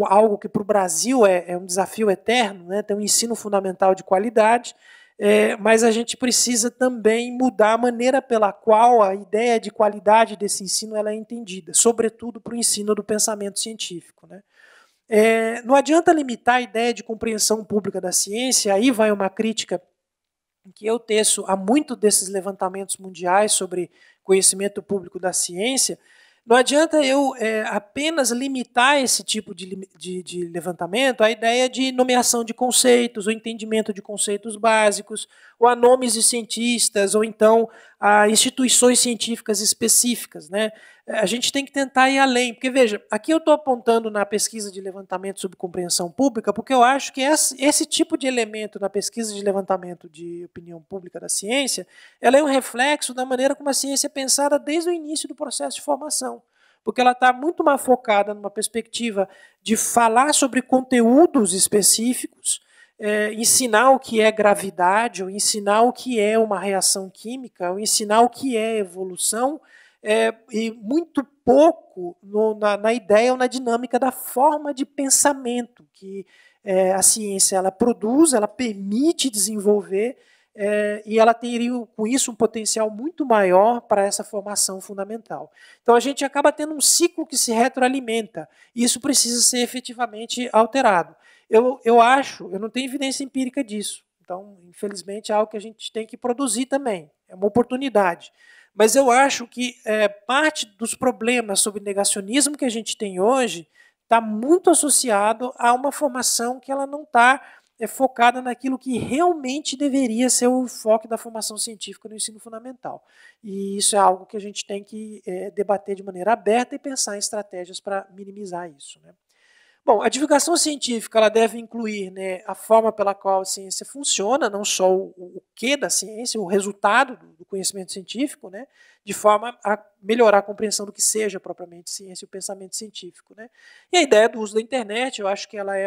algo que para o Brasil é um desafio eterno, né? Ter um ensino fundamental de qualidade, mas a gente precisa também mudar a maneira pela qual a ideia de qualidade desse ensino ela é entendida, sobretudo para o ensino do pensamento científico. Né? Não adianta limitar a ideia de compreensão pública da ciência, aí vai uma crítica que eu teço a muito desses levantamentos mundiais sobre conhecimento público da ciência. Não adianta eu apenas limitar esse tipo de levantamento à ideia de nomeação de conceitos, ou entendimento de conceitos básicos, ou a nomes de cientistas, ou então a instituições científicas específicas. Né? A gente tem que tentar ir além, porque veja, aqui eu estou apontando na pesquisa de levantamento sobre compreensão pública, porque eu acho que esse tipo de elemento na pesquisa de levantamento de opinião pública da ciência, ela é um reflexo da maneira como a ciência é pensada desde o início do processo de formação, porque ela está muito mais focada numa perspectiva de falar sobre conteúdos específicos, ensinar o que é gravidade, ou ensinar o que é uma reação química, ou ensinar o que é evolução, e muito pouco na ideia ou na dinâmica da forma de pensamento que a ciência ela produz, ela permite desenvolver, e ela teria com isso um potencial muito maior para essa formação fundamental. Então a gente acaba tendo um ciclo que se retroalimenta, e isso precisa ser efetivamente alterado. Eu acho, eu não tenho evidência empírica disso, então infelizmente é algo que a gente tem que produzir também, é uma oportunidade. Mas eu acho que parte dos problemas sobre negacionismo que a gente tem hoje está muito associado a uma formação que ela não está focada naquilo que realmente deveria ser o foco da formação científica no ensino fundamental. E isso é algo que a gente tem que debater de maneira aberta e pensar em estratégias para minimizar isso. Né? Bom, a divulgação científica ela deve incluir, né, a forma pela qual a ciência funciona, não só o que da ciência, o resultado do conhecimento científico, né, de forma a melhorar a compreensão do que seja propriamente ciência e o pensamento científico. Né. E a ideia do uso da internet, eu acho que ela é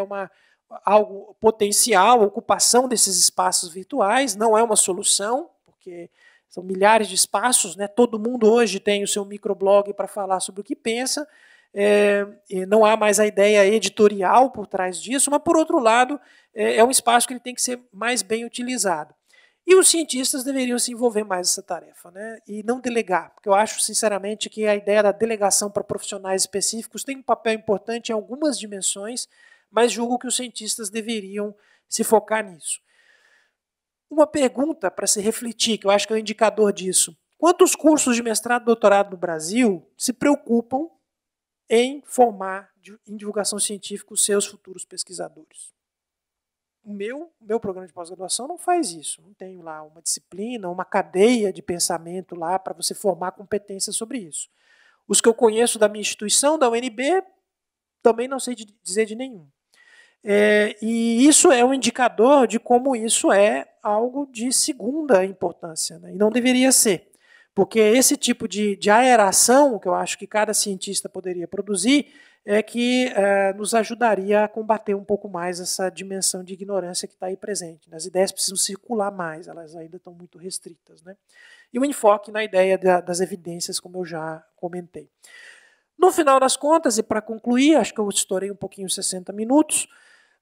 algo potencial, a ocupação desses espaços virtuais, não é uma solução, porque são milhares de espaços, né, todo mundo hoje tem o seu microblog para falar sobre o que pensa, não há mais a ideia editorial por trás disso, mas, por outro lado, é um espaço que ele tem que ser mais bem utilizado. E os cientistas deveriam se envolver mais nessa tarefa, né? E não delegar, porque eu acho, sinceramente, que a ideia da delegação para profissionais específicos tem um papel importante em algumas dimensões, mas julgo que os cientistas deveriam se focar nisso. Uma pergunta para se refletir, que eu acho que é um indicador disso. Quantos cursos de mestrado e doutorado no Brasil se preocupam em formar em divulgação científica os seus futuros pesquisadores? O meu programa de pós-graduação não faz isso. Não tenho lá uma disciplina, uma cadeia de pensamento lá para você formar competência sobre isso. Os que eu conheço da minha instituição, da UNB, também não sei dizer de nenhum. E isso é um indicador de como isso é algo de segunda importância, né? E não deveria ser. Porque esse tipo de aeração, que eu acho que cada cientista poderia produzir, é que nos ajudaria a combater um pouco mais essa dimensão de ignorância que está aí presente. As ideias precisam circular mais, elas ainda estão muito restritas, né? E o enfoque na ideia das evidências, como eu já comentei. No final das contas, e para concluir, acho que eu estourei um pouquinho 60 minutos,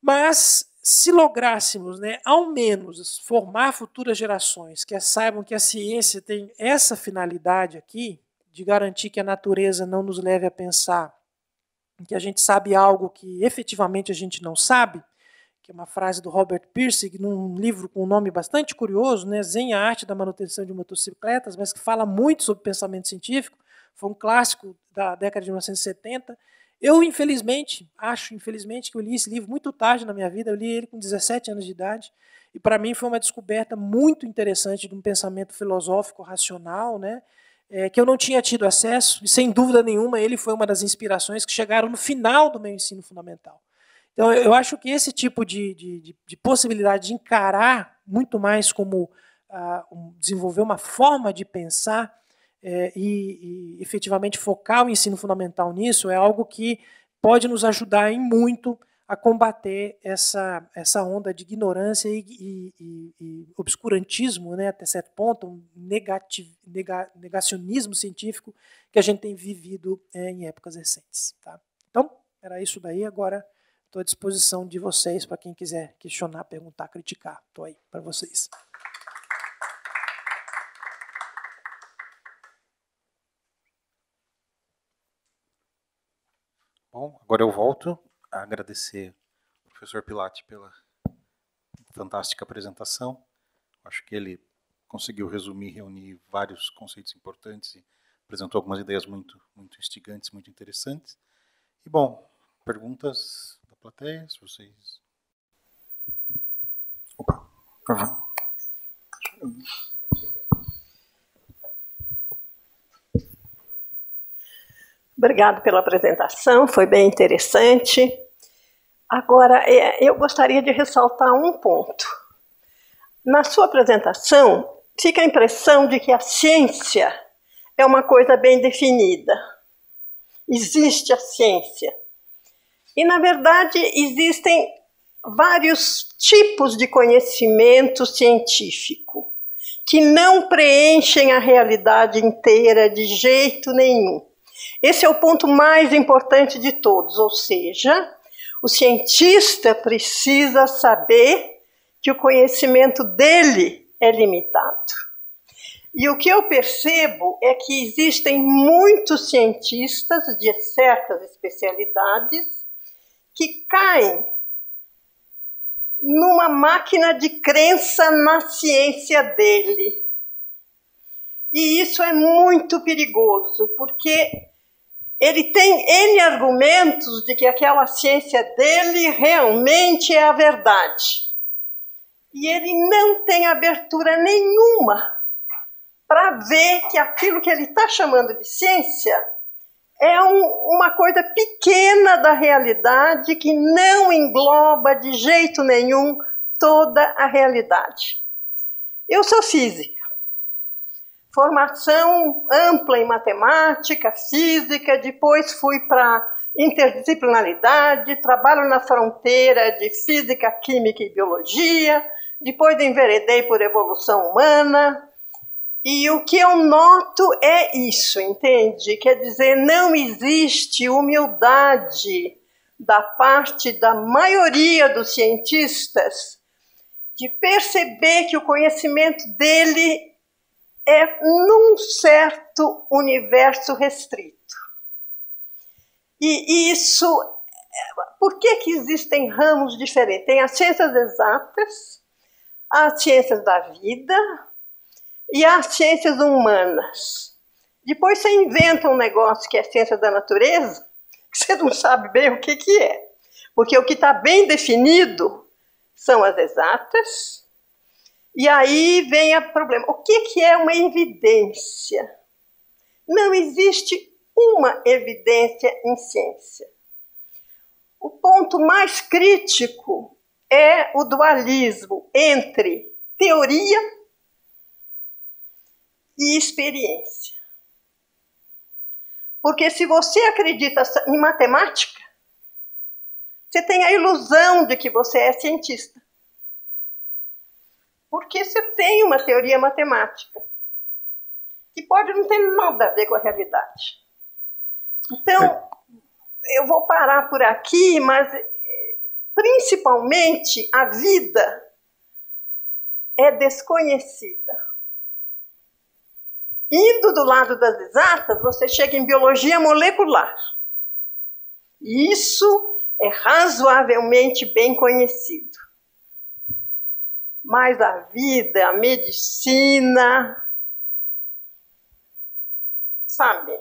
mas se lográssemos, né, ao menos, formar futuras gerações que saibam que a ciência tem essa finalidade aqui, de garantir que a natureza não nos leve a pensar que a gente sabe algo que efetivamente a gente não sabe, que é uma frase do Robert Pirsig, num livro com um nome bastante curioso, né, Zen, a Arte da Manutenção de Motocicletas, mas que fala muito sobre pensamento científico, foi um clássico da década de 1970. Eu, infelizmente, que eu li esse livro muito tarde na minha vida, eu li ele com 17 anos de idade, e para mim foi uma descoberta muito interessante de um pensamento filosófico racional, né, que eu não tinha tido acesso, e sem dúvida nenhuma ele foi uma das inspirações que chegaram no final do meu ensino fundamental. Então, eu acho que esse tipo de possibilidade de encarar muito mais como desenvolver uma forma de pensar e efetivamente focar o ensino fundamental nisso é algo que pode nos ajudar em muito a combater essa onda de ignorância e obscurantismo, né, até certo ponto, um negacionismo científico que a gente tem vivido em épocas recentes. Tá? Então, era isso daí. Agora estou à disposição de vocês para quem quiser questionar, perguntar, criticar. Estou aí para vocês. Bom, agora eu volto a agradecer ao professor Pilati pela fantástica apresentação. Acho que ele conseguiu resumir, reunir vários conceitos importantes e apresentou algumas ideias muito instigantes, muito interessantes. E, bom, perguntas da plateia, se vocês... Opa, por favor. Obrigado pela apresentação, foi bem interessante. Agora, eu gostaria de ressaltar um ponto. Na sua apresentação, fica a impressão de que a ciência é uma coisa bem definida. Existe a ciência. E, na verdade, existem vários tipos de conhecimento científico que não preenchem a realidade inteira de jeito nenhum. Esse é o ponto mais importante de todos, ou seja, o cientista precisa saber que o conhecimento dele é limitado. E o que eu percebo é que existem muitos cientistas de certas especialidades que caem numa máquina de crença na ciência dele. E isso é muito perigoso, porque ele tem N argumentos de que aquela ciência dele realmente é a verdade. E ele não tem abertura nenhuma para ver que aquilo que ele está chamando de ciência é uma coisa pequena da realidade que não engloba de jeito nenhum toda a realidade. Eu sou física. Formação ampla em matemática, física, depois fui para interdisciplinaridade, trabalho na fronteira de física, química e biologia, depois enveredei por evolução humana, e o que eu noto é isso, entende? Quer dizer, não existe humildade da parte da maioria dos cientistas de perceber que o conhecimento dele é num certo universo restrito. E isso, por que existem ramos diferentes? Tem as ciências exatas, as ciências da vida e as ciências humanas. Depois você inventa um negócio que é ciência da natureza, que você não sabe bem o que é. Porque o que está bem definido são as exatas. E aí vem o problema. O que é uma evidência? Não existe uma evidência em ciência. ponto mais crítico é o dualismo entre teoria e experiência. Porque se você acredita em matemática, você tem a ilusão de que você é cientista. Porque você tem uma teoria matemática que pode não ter nada a ver com a realidade. Então, eu vou parar por aqui, mas principalmente a vida é desconhecida. Indo do lado das exatas, você chega em biologia molecular. E isso é razoavelmente bem conhecido. Mas a vida, a medicina, sabe?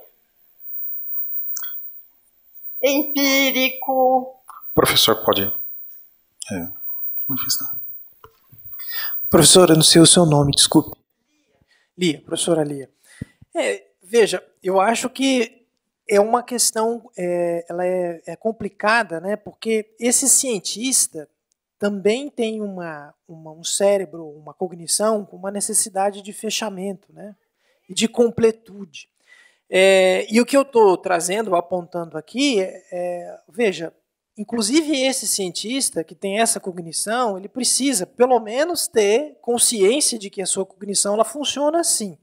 Empírico. Professor, pode manifestar. Professora, não sei o seu nome, desculpe. Lia, professora Lia. Veja, eu acho que é uma questão, ela é complicada, né? Porque esse cientista também tem um cérebro, uma cognição com uma necessidade de fechamento, né? E de completude. E o que eu estou trazendo, apontando aqui, veja, inclusive esse cientista que tem essa cognição, ele precisa, pelo menos, ter consciência de que a sua cognição ela funciona assim.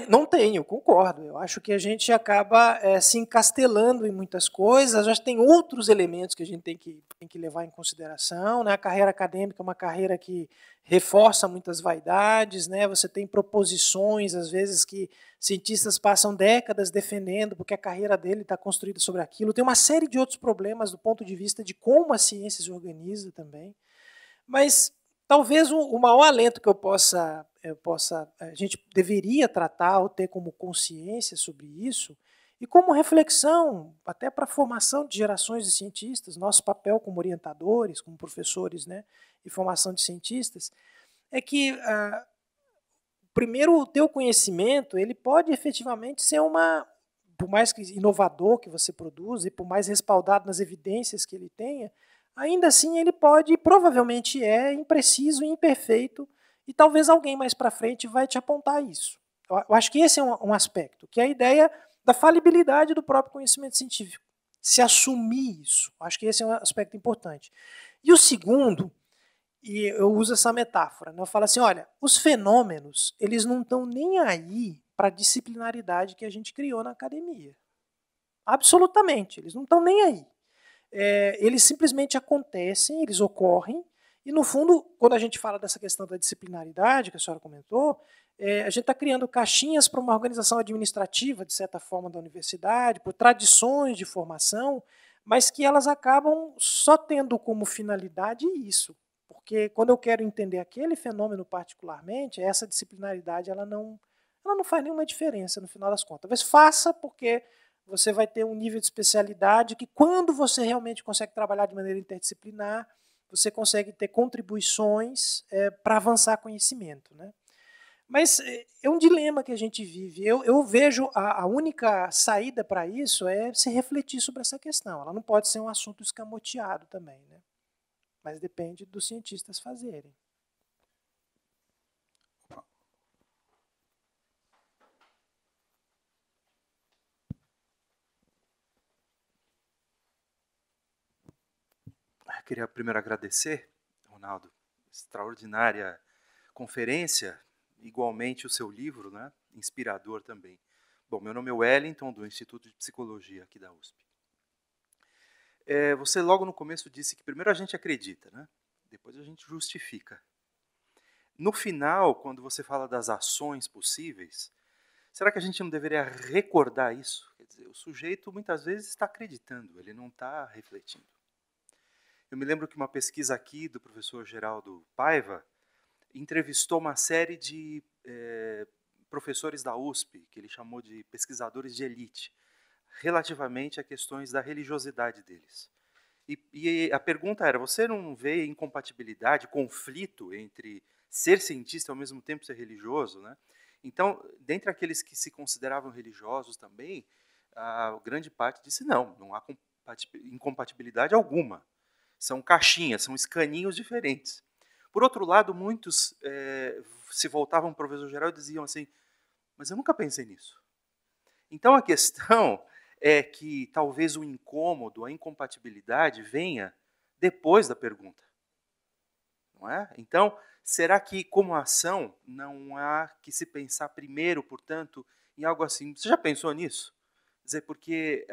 Não tem, eu concordo. Eu acho que a gente acaba se encastelando em muitas coisas. Já tem outros elementos que a gente tem que levar em consideração, né? A carreira acadêmica é uma carreira que reforça muitas vaidades, né? Você tem proposições, às vezes, que cientistas passam décadas defendendo porque a carreira dele está construída sobre aquilo. Tem uma série de outros problemas do ponto de vista de como a ciência se organiza também. Mas talvez o maior alento que a gente deveria tratar ou ter como consciência sobre isso, e como reflexão, até para a formação de gerações de cientistas, nosso papel como orientadores, como professores, né, e formação de cientistas, é que, primeiro, o teu conhecimento ele pode efetivamente ser por mais que inovador que você produza, e por mais respaldado nas evidências que ele tenha, ainda assim ele provavelmente é impreciso e imperfeito, e talvez alguém mais para frente vai te apontar isso. Eu acho que esse é um aspecto, que é a ideia da falibilidade do próprio conhecimento científico. Se assumir isso. Acho que esse é um aspecto importante. E o segundo, e eu uso essa metáfora, né? Eu falo assim, olha, os fenômenos, eles não estão nem aí para a disciplinaridade que a gente criou na academia. Absolutamente, eles não estão nem aí. Eles simplesmente acontecem, eles ocorrem, e no fundo, quando a gente fala dessa questão da disciplinaridade, que a senhora comentou, a gente está criando caixinhas para uma organização administrativa, de certa forma, da universidade, por tradições de formação, mas que elas acabam só tendo como finalidade isso. Porque quando eu quero entender aquele fenômeno particularmente, essa disciplinaridade ela não faz nenhuma diferença no final das contas. Talvez faça porque você vai ter um nível de especialidade que, quando você realmente consegue trabalhar de maneira interdisciplinar, você consegue ter contribuições para avançar conhecimento, né? Mas é um dilema que a gente vive. Eu vejo a única saída para isso é se refletir sobre essa questão. Ela não pode ser um assunto escamoteado também, né? Mas depende dos cientistas fazerem. Eu queria primeiro agradecer, Ronaldo, extraordinária conferência, igualmente o seu livro, né? Inspirador também. Bom, meu nome é Wellington, do Instituto de Psicologia aqui da USP. Você logo no começo disse que primeiro a gente acredita, né? Depois a gente justifica. No final, quando você fala das ações possíveis, será que a gente não deveria recordar isso? Quer dizer, o sujeito muitas vezes está acreditando, ele não está refletindo. Eu me lembro que uma pesquisa aqui do professor Geraldo Paiva entrevistou uma série de professores da USP, que ele chamou de pesquisadores de elite, relativamente a questões da religiosidade deles. E a pergunta era, você não vê incompatibilidade, conflito entre ser cientista e ao mesmo tempo ser religioso, né? Então, dentre aqueles que se consideravam religiosos também, a grande parte disse não há incompatibilidade alguma. São caixinhas, são escaninhos diferentes. Por outro lado, muitos se voltavam para o professor geral e diziam assim, mas eu nunca pensei nisso. Então, a questão é que talvez o incômodo, a incompatibilidade venha depois da pergunta. Não é? Então, será que, como ação, não há que se pensar primeiro, portanto, em algo assim? Você já pensou nisso? Quer dizer, porque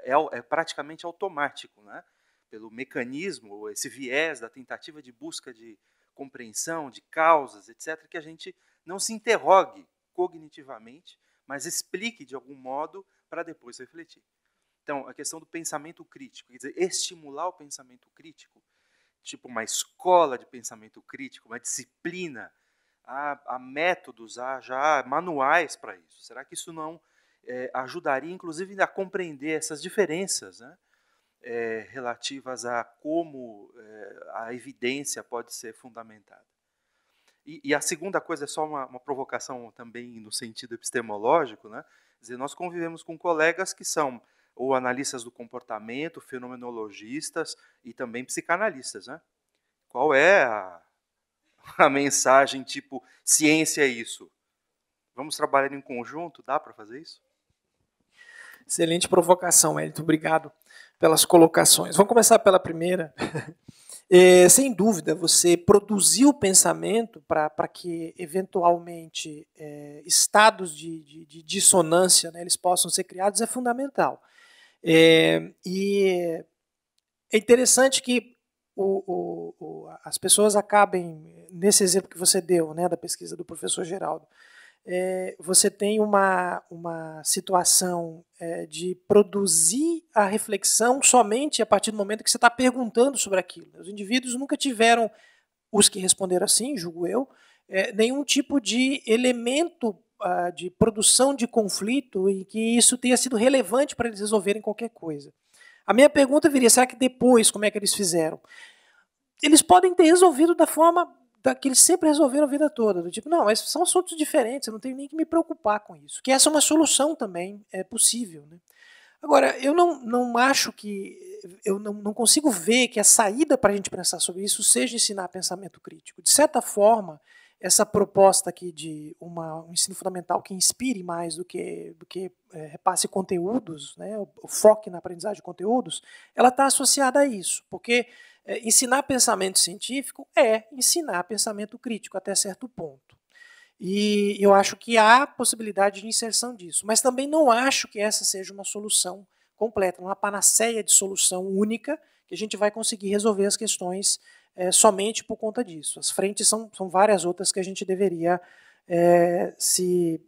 é praticamente automático, né? Pelo mecanismo, esse viés da tentativa de busca de compreensão, de causas, etc., que a gente não se interrogue cognitivamente, mas explique de algum modo para depois refletir. Então, a questão do pensamento crítico, quer dizer, estimular o pensamento crítico, tipo uma escola de pensamento crítico, uma disciplina, há métodos, há já manuais para isso. Será que isso não ajudaria, inclusive, a compreender essas diferenças, né, relativas a como a evidência pode ser fundamentada? E a segunda coisa é só uma provocação também no sentido epistemológico, né? Quer dizer, nós convivemos com colegas que são ou analistas do comportamento, fenomenologistas e também psicanalistas, né? Qual é a mensagem tipo, ciência é isso? Vamos trabalhar em conjunto? Dá para fazer isso? Excelente provocação, Elton. Obrigado pelas colocações. Vamos começar pela primeira. Sem dúvida, você produzir o pensamento para que, eventualmente, estados de dissonância, né, eles possam ser criados é fundamental. E é interessante que as pessoas acabem, nesse exemplo que você deu, né, da pesquisa do professor Geraldo, você tem uma situação de produzir a reflexão somente a partir do momento que você está perguntando sobre aquilo. Os indivíduos nunca tiveram, os que responderam assim, julgo eu, nenhum tipo de elemento de produção de conflito e que isso tenha sido relevante para eles resolverem qualquer coisa. A minha pergunta viria, será que depois, como é que eles fizeram? Eles podem ter resolvido da forma que eles sempre resolveram a vida toda, do tipo, não, mas são assuntos diferentes, eu não tenho nem que me preocupar com isso. Que essa é uma solução também possível, né? Agora, eu não acho que, eu não consigo ver que a saída para a gente pensar sobre isso seja ensinar pensamento crítico. De certa forma, essa proposta aqui de um ensino fundamental que inspire mais do que repasse conteúdos, né, o foco na aprendizagem de conteúdos, ela está associada a isso, porque ensinar pensamento científico é ensinar pensamento crítico até certo ponto. E eu acho que há possibilidade de inserção disso, mas também não acho que essa seja uma solução completa, uma panaceia de solução única que a gente vai conseguir resolver as questões somente por conta disso. As frentes são várias outras que a gente deveria se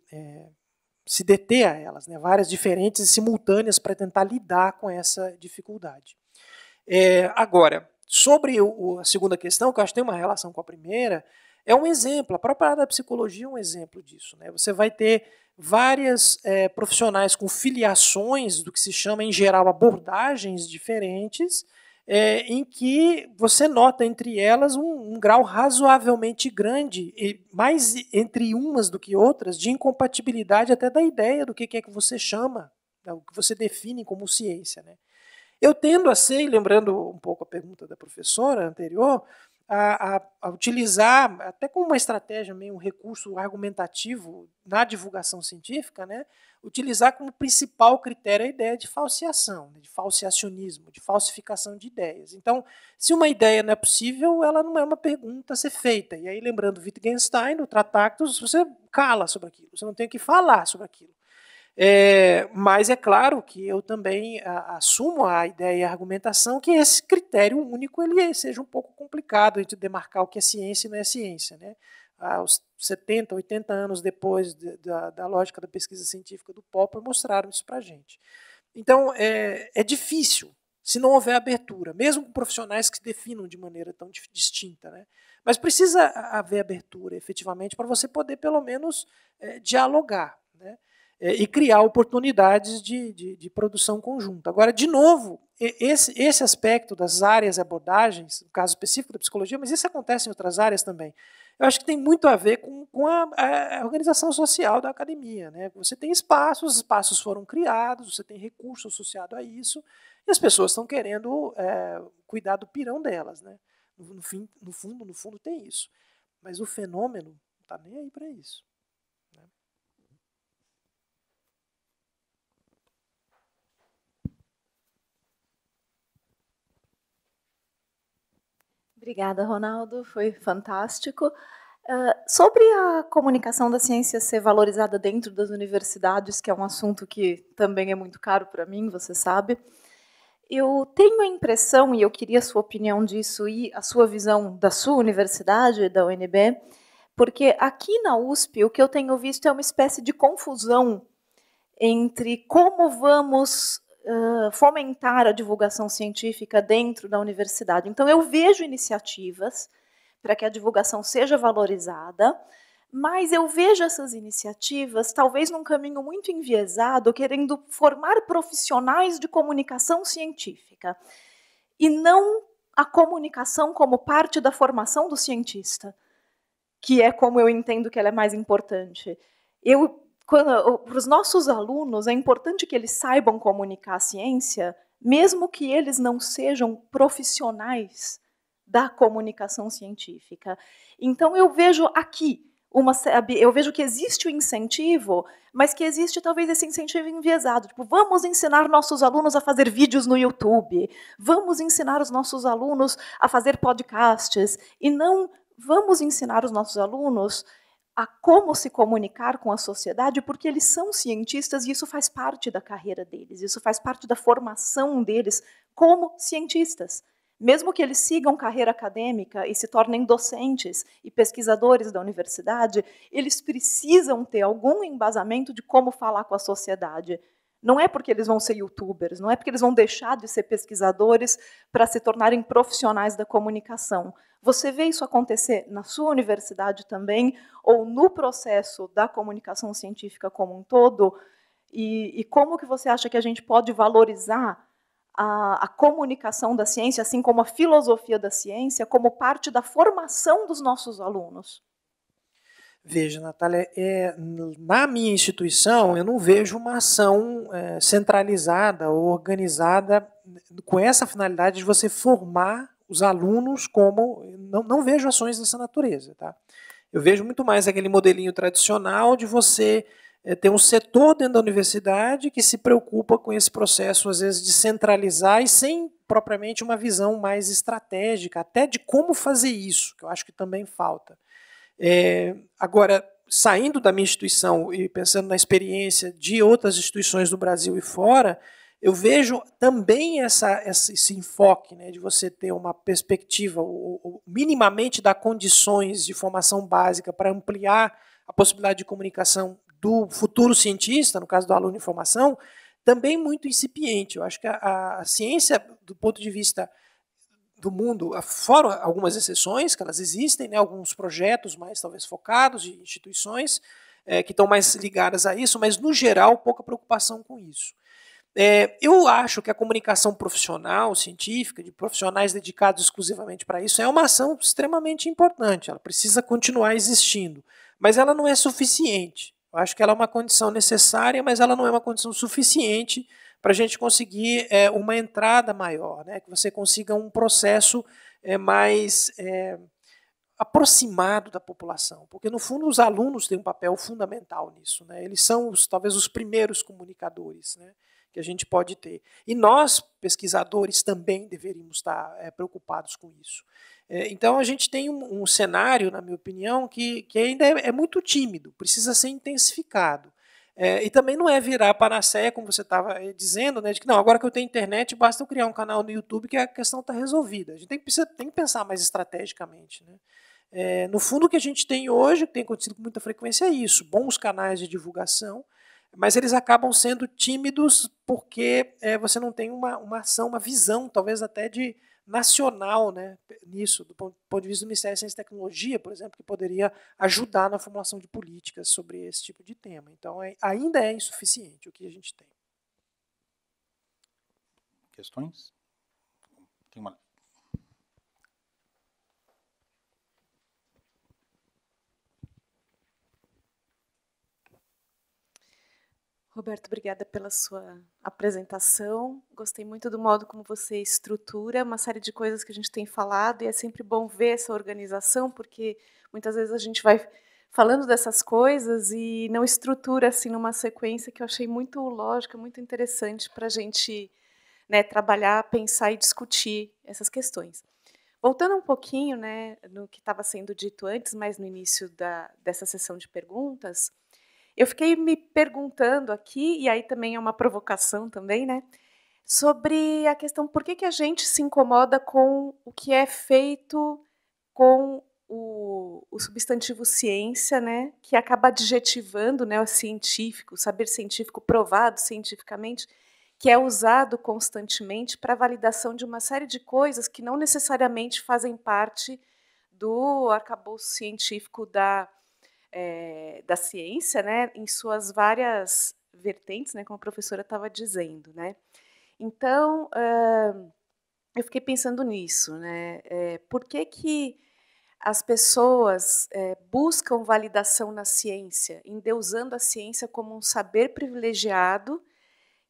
deter a elas, né? Várias diferentes e simultâneas para tentar lidar com essa dificuldade. Agora, sobre a segunda questão, que eu acho que tem uma relação com a primeira, é um exemplo, a própria área da psicologia é um exemplo disso, né? Você vai ter várias profissionais com filiações do que se chama, em geral, abordagens diferentes, em que você nota entre elas um grau razoavelmente grande, e mais entre umas do que outras, de incompatibilidade até da ideia do que é que você chama, o que você define como ciência, né? Eu tendo a ser, lembrando um pouco a pergunta da professora anterior, a utilizar, até como uma estratégia, meio um recurso argumentativo na divulgação científica, né, utilizar como principal critério a ideia de falseação, de falseacionismo, de falsificação de ideias. Então, se uma ideia não é possível, ela não é uma pergunta a ser feita. E aí, lembrando Wittgenstein, no Tratactus, você cala sobre aquilo, você não tem que falar sobre aquilo. Mas é claro que eu também assumo a ideia e a argumentação que esse critério único ele seja um pouco complicado de demarcar o que é ciência e não é ciência, né? Os 70, 80 anos depois da lógica da pesquisa científica do Popper mostraram isso para a gente. Então, é difícil se não houver abertura, mesmo com profissionais que se definam de maneira tão distinta, né? Mas precisa haver abertura, efetivamente, para você poder, pelo menos, dialogar, né? E criar oportunidades de produção conjunta. Agora, de novo, esse aspecto das áreas e abordagens, no caso específico da psicologia, mas isso acontece em outras áreas também, eu acho que tem muito a ver com a organização social da academia, né? Você tem espaços, os espaços foram criados, você tem recurso associado a isso, e as pessoas estão querendo cuidar do pirão delas, né? No fundo tem isso. Mas o fenômeno não está nem aí para isso. Né? Obrigada, Ronaldo. Foi fantástico. Sobre a comunicação da ciência ser valorizada dentro das universidades, que é um assunto que também é muito caro para mim, você sabe, eu tenho a impressão, e eu queria a sua opinião disso e a sua visão da sua universidade, da UNB, porque aqui na USP o que eu tenho visto é uma espécie de confusão entre como vamos fomentar a divulgação científica dentro da universidade. Então, eu vejo iniciativas para que a divulgação seja valorizada, mas eu vejo essas iniciativas talvez num caminho muito enviesado, querendo formar profissionais de comunicação científica, e não a comunicação como parte da formação do cientista, que é como eu entendo que ela é mais importante. Para os nossos alunos, é importante que eles saibam comunicar a ciência, mesmo que eles não sejam profissionais da comunicação científica. Então, eu vejo aqui, eu vejo que existe o incentivo, mas que existe talvez esse incentivo enviesado. Tipo, vamos ensinar nossos alunos a fazer vídeos no YouTube, vamos ensinar os nossos alunos a fazer podcasts, e não vamos ensinar os nossos alunos a como se comunicar com a sociedade, porque eles são cientistas e isso faz parte da carreira deles, isso faz parte da formação deles como cientistas. Mesmo que eles sigam carreira acadêmica e se tornem docentes e pesquisadores da universidade, eles precisam ter algum embasamento de como falar com a sociedade. Não é porque eles vão ser youtubers, não é porque eles vão deixar de ser pesquisadores para se tornarem profissionais da comunicação. Você vê isso acontecer na sua universidade também, ou no processo da comunicação científica como um todo? E como que você acha que a gente pode valorizar a comunicação da ciência, assim como a filosofia da ciência, como parte da formação dos nossos alunos? Veja, Natália, na minha instituição eu não vejo uma ação centralizada ou organizada com essa finalidade de você formar os alunos como... Não vejo ações dessa natureza. Tá? Eu vejo muito mais aquele modelinho tradicional de você ter um setor dentro da universidade que se preocupa com esse processo, às vezes, de centralizar e sem propriamente uma visão mais estratégica, até de como fazer isso, que eu acho que também falta. Agora, saindo da minha instituição e pensando na experiência de outras instituições do Brasil e fora, eu vejo também esse enfoque, né, de você ter uma perspectiva, ou minimamente dar condições de formação básica para ampliar a possibilidade de comunicação do futuro cientista, no caso do aluno em formação, também muito incipiente. Eu acho que a ciência, do ponto de vista do mundo, fora algumas exceções, que elas existem, né, alguns projetos mais talvez focados de instituições que estão mais ligadas a isso, mas no geral pouca preocupação com isso. Eu acho que a comunicação profissional, científica, de profissionais dedicados exclusivamente para isso, é uma ação extremamente importante, ela precisa continuar existindo, mas ela não é suficiente. Eu acho que ela é uma condição necessária, mas ela não é uma condição suficiente para a gente conseguir uma entrada maior, né? Que você consiga um processo mais aproximado da população, porque no fundo os alunos têm um papel fundamental nisso, né? Eles são talvez os primeiros comunicadores, né, que a gente pode ter. E nós, pesquisadores, também deveríamos estar preocupados com isso. Então a gente tem um cenário, na minha opinião, que ainda é muito tímido, precisa ser intensificado. E também não é virar panaceia, como você estava dizendo, né, de que não, agora que eu tenho internet, basta eu criar um canal no YouTube que a questão está resolvida. A gente tem que pensar mais estrategicamente. Né? No fundo, o que a gente tem hoje, que tem acontecido com muita frequência, é isso, bons canais de divulgação, mas eles acabam sendo tímidos porque você não tem uma ação, uma visão, talvez até de nacional, né, nisso, do ponto de vista do Ministério da Ciência e Tecnologia, por exemplo, que poderia ajudar na formulação de políticas sobre esse tipo de tema. Então, ainda é insuficiente o que a gente tem. Questões? Tem uma... Roberto, obrigada pela sua apresentação. Gostei muito do modo como você estrutura uma série de coisas que a gente tem falado, e é sempre bom ver essa organização, porque muitas vezes a gente vai falando dessas coisas e não estrutura assim numa sequência que eu achei muito lógica, muito interessante para a gente, né, trabalhar, pensar e discutir essas questões. Voltando um pouquinho, né, no que estava sendo dito antes, mas no início dessa sessão de perguntas, eu fiquei me perguntando aqui, e aí também é uma provocação também, né, sobre a questão por que a gente se incomoda com o que é feito com o substantivo ciência, né, que acaba adjetivando, né, o científico, o saber científico provado cientificamente, que é usado constantemente para validação de uma série de coisas que não necessariamente fazem parte do arcabouço científico da ciência, né, em suas várias vertentes, né, como a professora estava dizendo, né. Então, eu fiquei pensando nisso, né, por que as pessoas buscam validação na ciência, endeusando a ciência como um saber privilegiado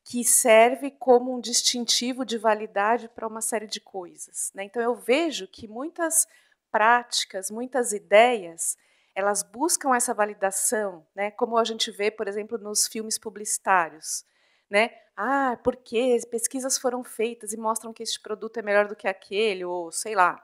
que serve como um distintivo de validade para uma série de coisas, né. Então eu vejo que muitas práticas, muitas ideias, elas buscam essa validação, né, como a gente vê, por exemplo, nos filmes publicitários, né. Ah, porque pesquisas foram feitas e mostram que este produto é melhor do que aquele, ou sei lá,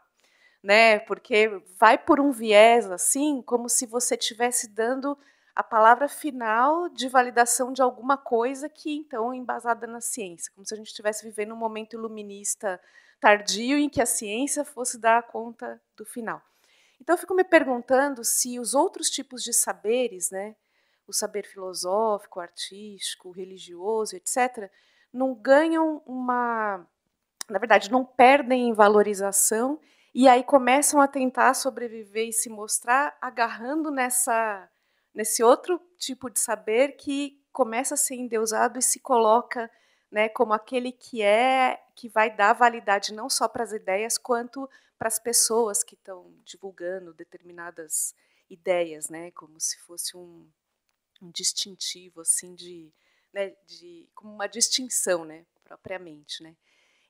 né, porque vai por um viés assim, como se você estivesse dando a palavra final de validação de alguma coisa que, então, é embasada na ciência, como se a gente estivesse vivendo um momento iluminista tardio em que a ciência fosse dar conta do final. Então, eu fico me perguntando se os outros tipos de saberes, né, o saber filosófico, artístico, religioso, etc., não ganham uma... Na verdade, não perdem em valorização e aí começam a tentar sobreviver e se mostrar agarrando nesse outro tipo de saber que começa a ser endeusado e se coloca, né, como aquele que vai dar validade não só para as ideias, quanto para as pessoas que estão divulgando determinadas ideias, né, como se fosse um distintivo assim como uma distinção, né, propriamente, né.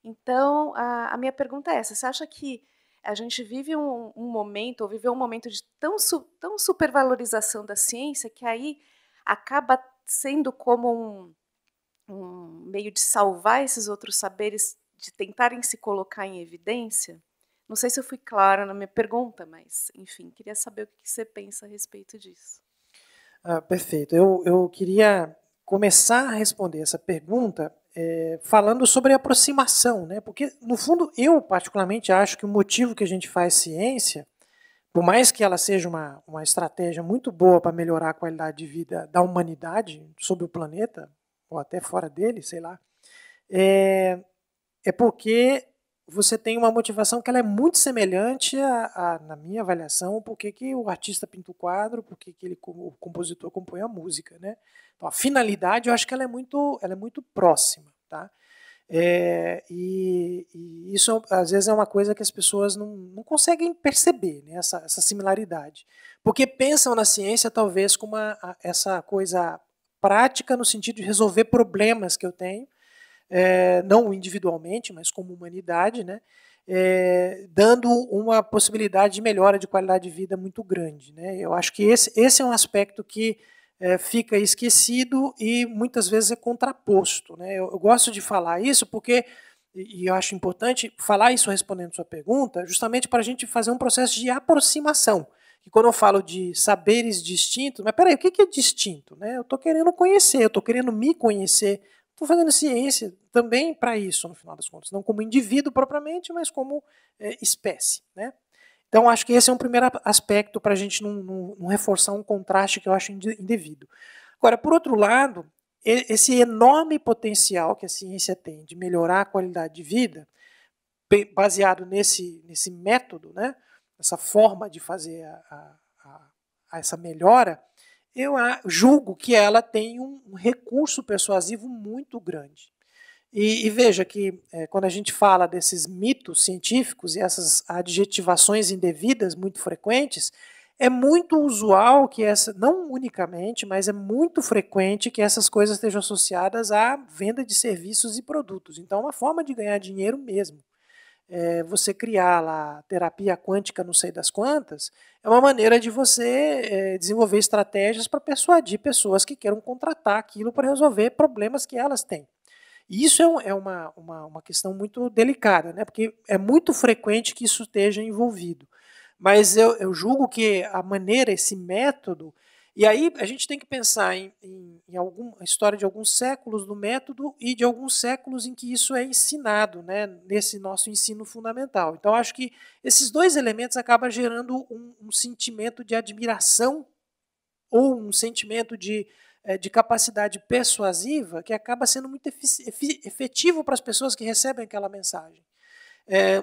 Então, a minha pergunta é essa: você acha que a gente vive um momento, ou viveu um momento de tão supervalorização da ciência, que aí acaba sendo como um meio de salvar esses outros saberes, de tentarem se colocar em evidência? Não sei se eu fui clara na minha pergunta, mas, enfim, queria saber o que você pensa a respeito disso. Perfeito. Eu queria começar a responder essa pergunta falando sobre aproximação, né? Porque, no fundo, eu particularmente acho que o motivo que a gente faz ciência, por mais que ela seja uma estratégia muito boa para melhorar a qualidade de vida da humanidade sobre o planeta, ou até fora dele, sei lá, é porque você tem uma motivação que ela é muito semelhante na minha avaliação, porque que o artista pinta o quadro, porque que o compositor compõe a música, né? Então, a finalidade, eu acho que ela é muito próxima, tá? E isso, às vezes, é uma coisa que as pessoas não conseguem perceber, né? Essa similaridade. Porque pensam na ciência, talvez, como essa coisa prática, no sentido de resolver problemas que eu tenho, não individualmente, mas como humanidade, né? Dando uma possibilidade de melhora de qualidade de vida muito grande, né? Eu acho que esse é um aspecto que fica esquecido e muitas vezes é contraposto, né? Eu gosto de falar isso porque, e eu acho importante falar isso respondendo sua pergunta, justamente para a gente fazer um processo de aproximação. E quando eu falo de saberes distintos, mas peraí, o que é distinto? Né? Eu estou querendo conhecer, eu estou querendo me conhecer. Estou fazendo ciência também para isso, no final das contas. Não como indivíduo propriamente, mas como espécie. Né? Então, acho que esse é um primeiro aspecto para a gente não reforçar um contraste que eu acho indevido. Agora, por outro lado, esse enorme potencial que a ciência tem de melhorar a qualidade de vida, baseado nesse método, né? Essa forma de fazer essa melhora, eu julgo que ela tem um recurso persuasivo muito grande. E veja que quando a gente fala desses mitos científicos e essas adjetivações indevidas muito frequentes, é muito usual que não unicamente, mas é muito frequente que essas coisas estejam associadas à venda de serviços e produtos. Então, é uma forma de ganhar dinheiro mesmo. Você criar lá terapia quântica não sei das quantas, é uma maneira de você desenvolver estratégias para persuadir pessoas que queiram contratar aquilo para resolver problemas que elas têm. E isso é uma questão muito delicada, né? Porque é muito frequente que isso esteja envolvido. Mas eu julgo que a maneira, esse método, e aí a gente tem que pensar em a história de alguns séculos do método e de alguns séculos em que isso é ensinado, né, nesse nosso ensino fundamental. Então, acho que esses dois elementos acabam gerando um sentimento de admiração ou um sentimento de capacidade persuasiva que acaba sendo muito efetivo para as pessoas que recebem aquela mensagem.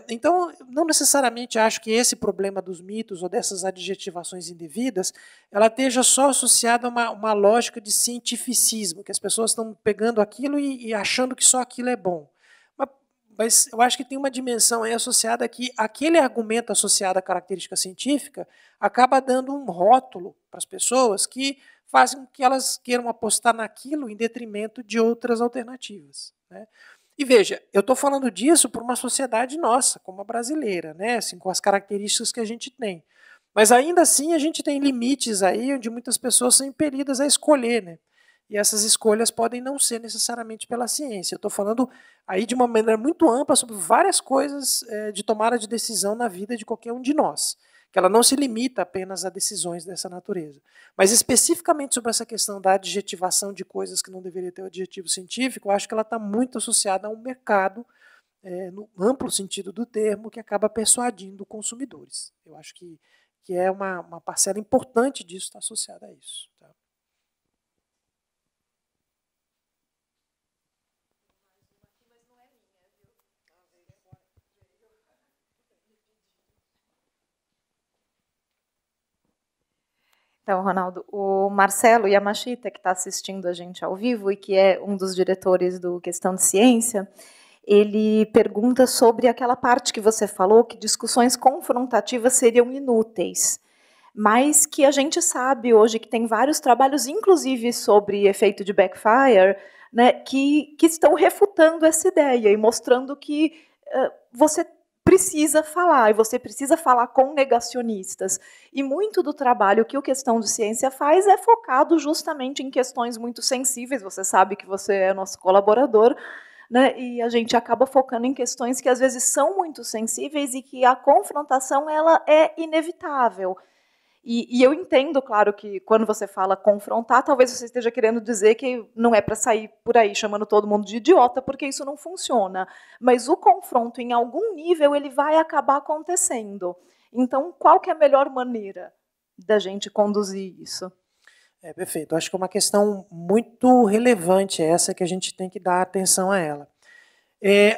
Então, não necessariamente acho que esse problema dos mitos ou dessas adjetivações indevidas ela esteja só associada a uma lógica de cientificismo, que as pessoas estão pegando aquilo e achando que só aquilo é bom. Mas eu acho que tem uma dimensão aí associada que aquele argumento associado à característica científica acaba dando um rótulo para as pessoas que fazem com que elas queiram apostar naquilo em detrimento de outras alternativas, né? E veja, eu estou falando disso por uma sociedade nossa, como a brasileira, né? Assim, com as características que a gente tem. Mas ainda assim a gente tem limites aí onde muitas pessoas são impelidas a escolher, né? E essas escolhas podem não ser necessariamente pela ciência. Eu estou falando aí de uma maneira muito ampla sobre várias coisas de tomada de decisão na vida de qualquer um de nós, que ela não se limita apenas a decisões dessa natureza. Mas especificamente sobre essa questão da adjetivação de coisas que não deveria ter o adjetivo científico, eu acho que ela está muito associada a um mercado, no amplo sentido do termo, que acaba persuadindo consumidores. Eu acho que é uma parcela importante disso está associada a isso. Tá? Então, Ronaldo, o Marcelo Yamashita, que está assistindo a gente ao vivo e que é um dos diretores do Questão de Ciência, ele pergunta sobre aquela parte que você falou, que discussões confrontativas seriam inúteis, mas que a gente sabe hoje que tem vários trabalhos, inclusive sobre efeito de backfire, né, que estão refutando essa ideia e mostrando que você precisa falar, e você precisa falar com negacionistas. E muito do trabalho que o Questão de Ciência faz é focado justamente em questões muito sensíveis. Você sabe que você é nosso colaborador, né? E a gente acaba focando em questões que às vezes são muito sensíveis e que a confrontação ela é inevitável. E eu entendo, claro, que quando você fala confrontar, talvez você esteja querendo dizer que não é para sair por aí chamando todo mundo de idiota, porque isso não funciona. Mas o confronto, em algum nível, ele vai acabar acontecendo. Então, qual que é a melhor maneira da gente conduzir isso? Perfeito. Acho que é uma questão muito relevante essa que a gente tem que dar atenção a ela.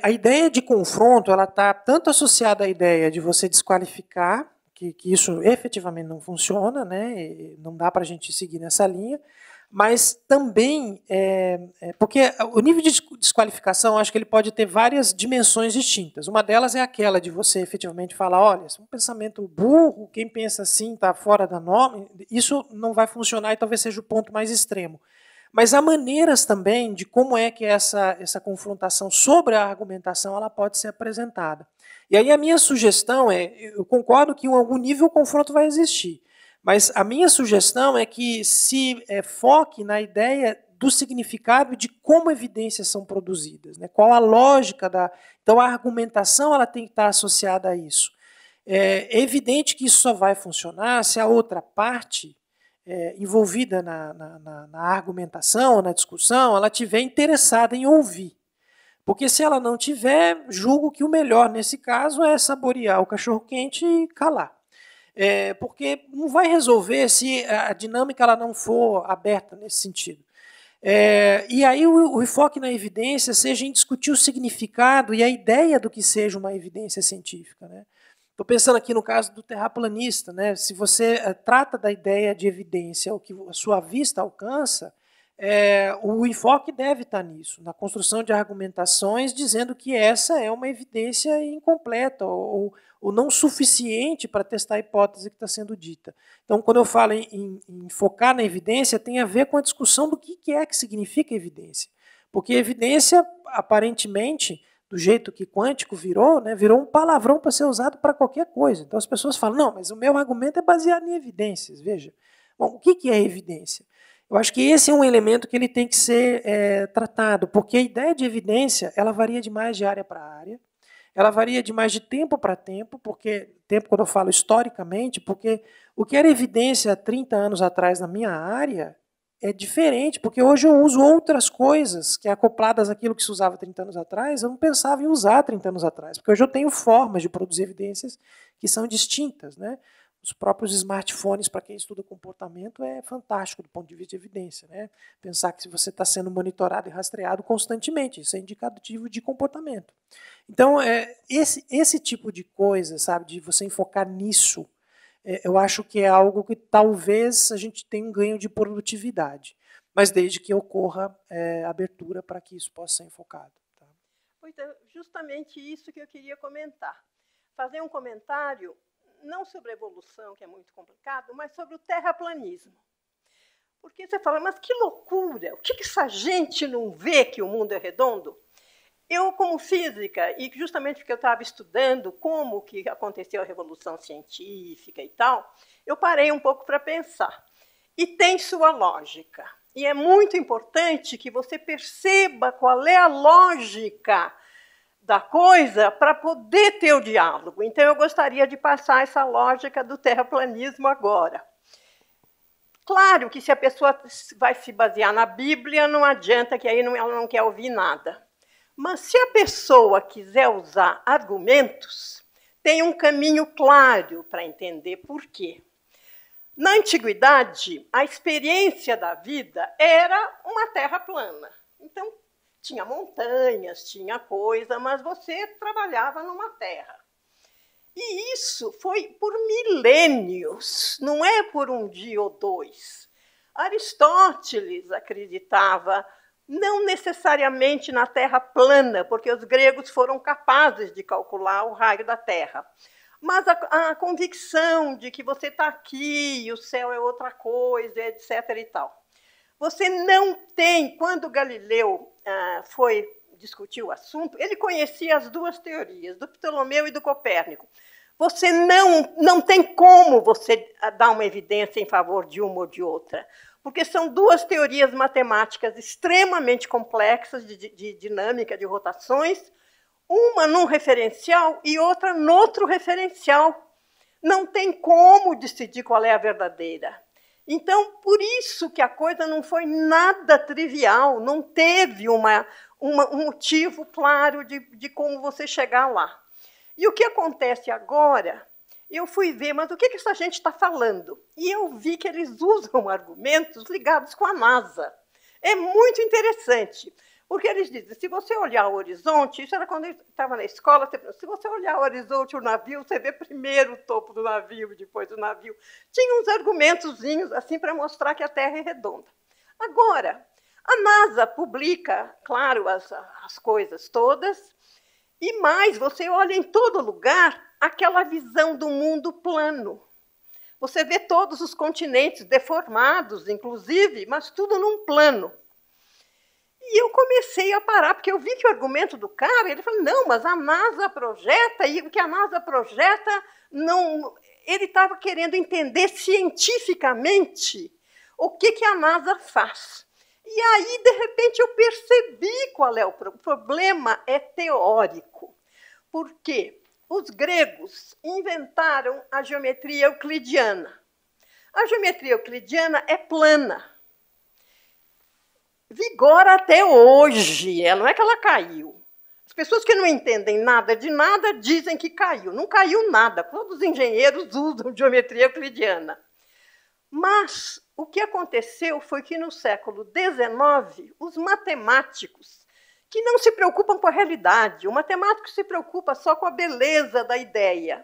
A ideia de confronto ela está tanto associada à ideia de você desqualificar, que isso efetivamente não funciona, né? E não dá para a gente seguir nessa linha, mas também porque o nível de desqualificação, acho que ele pode ter várias dimensões distintas. Uma delas é aquela de você efetivamente falar, olha, isso é um pensamento burro, quem pensa assim está fora da norma, isso não vai funcionar e talvez seja o ponto mais extremo. Mas há maneiras também de como é que essa confrontação sobre a argumentação ela pode ser apresentada. E aí a minha sugestão eu concordo que em algum nível o confronto vai existir, mas a minha sugestão é que se foque na ideia do significado e de como evidências são produzidas, né? Qual a lógica da... Então a argumentação ela tem que estar associada a isso. É evidente que isso só vai funcionar se a outra parte envolvida na argumentação, na discussão, ela estiver interessada em ouvir. Porque se ela não tiver, julgo que o melhor nesse caso é saborear o cachorro-quente e calar. Porque não vai resolver se a dinâmica ela não for aberta nesse sentido. E aí o enfoque na evidência seja em discutir o significado e a ideia do que seja uma evidência científica, né? Estou pensando aqui no caso do terraplanista, né? Se você trata da ideia de evidência, o que a sua vista alcança, o enfoque deve estar nisso, na construção de argumentações, dizendo que essa é uma evidência incompleta ou não suficiente para testar a hipótese que está sendo dita. Então, quando eu falo em focar na evidência, tem a ver com a discussão do que é que significa evidência. Porque evidência, aparentemente, do jeito que quântico virou, né, virou um palavrão para ser usado para qualquer coisa. Então as pessoas falam, não, mas o meu argumento é baseado em evidências. Veja, bom, o que é evidência? Eu acho que esse é um elemento que ele tem que ser tratado, porque a ideia de evidência ela varia demais de área para área, ela varia demais de tempo para tempo, porque tempo quando eu falo historicamente, porque o que era evidência há 30 anos atrás na minha área é diferente, porque hoje eu uso outras coisas que acopladas àquilo que se usava 30 anos atrás, eu não pensava em usar 30 anos atrás, porque hoje eu tenho formas de produzir evidências que são distintas, né? Os próprios smartphones, para quem estuda comportamento, é fantástico do ponto de vista de evidência, né? Pensar que você está sendo monitorado e rastreado constantemente, isso é indicativo de comportamento. Então, esse tipo de coisa, sabe, de você enfocar nisso, eu acho que é algo que talvez a gente tenha um ganho de produtividade, mas desde que ocorra abertura para que isso possa ser enfocado. Tá? Pois é, justamente isso que eu queria comentar. Fazer um comentário não sobre a evolução, que é muito complicado, mas sobre o terraplanismo. Porque você fala, mas que loucura! O que essa gente não vê que o mundo é redondo? Eu, como física, e justamente porque eu estava estudando como que aconteceu a revolução científica e tal, eu parei um pouco para pensar. E tem sua lógica. E é muito importante que você perceba qual é a lógica da coisa para poder ter o diálogo. Então, eu gostaria de passar essa lógica do terraplanismo agora. Claro que se a pessoa vai se basear na Bíblia, não adianta, que aí ela não quer ouvir nada. Mas se a pessoa quiser usar argumentos, tem um caminho claro para entender por quê. Na antiguidade, a experiência da vida era uma terra plana. Então, tinha montanhas, tinha coisa, mas você trabalhava numa terra. E isso foi por milênios, não é por um dia ou dois. Aristóteles acreditava não necessariamente na Terra plana, porque os gregos foram capazes de calcular o raio da Terra, mas a convicção de que você está aqui e o céu é outra coisa, etc. e tal. Você não tem, quando Galileu foi discutir o assunto, ele conhecia as duas teorias, do Ptolomeu e do Copérnico. Você não tem como você dar uma evidência em favor de uma ou de outra, porque são duas teorias matemáticas extremamente complexas de dinâmica de rotações, uma num referencial e outra noutro referencial. Não tem como decidir qual é a verdadeira. Então, por isso que a coisa não foi nada trivial, não teve um motivo claro de como você chegar lá. E o que acontece agora, eu fui ver, mas o que essa gente está falando? E eu vi que eles usam argumentos ligados com a NASA. É muito interessante, porque eles dizem, se você olhar o horizonte, isso era quando eu estava na escola, se você olhar o horizonte, o navio, você vê primeiro o topo do navio e depois o navio. Tinha uns argumentozinhos assim para mostrar que a Terra é redonda. Agora, a NASA publica, claro, as coisas todas, e mais, você olha em todo lugar aquela visão do mundo plano. Você vê todos os continentes deformados, inclusive, mas tudo num plano. E eu comecei a parar, porque eu vi que o argumento do cara, ele falou, não, mas a NASA projeta, e o que a NASA projeta, não... Ele estava querendo entender cientificamente o que a NASA faz. E aí, de repente, eu percebi qual é o problema. O problema é teórico. Por quê? Os gregos inventaram a geometria euclidiana. A geometria euclidiana é plana. Vigora até hoje. Não é que ela caiu. As pessoas que não entendem nada de nada dizem que caiu. Não caiu nada. Todos os engenheiros usam geometria euclidiana. Mas o que aconteceu foi que, no século XIX, os matemáticos, que não se preocupam com a realidade, o matemático se preocupa só com a beleza da ideia.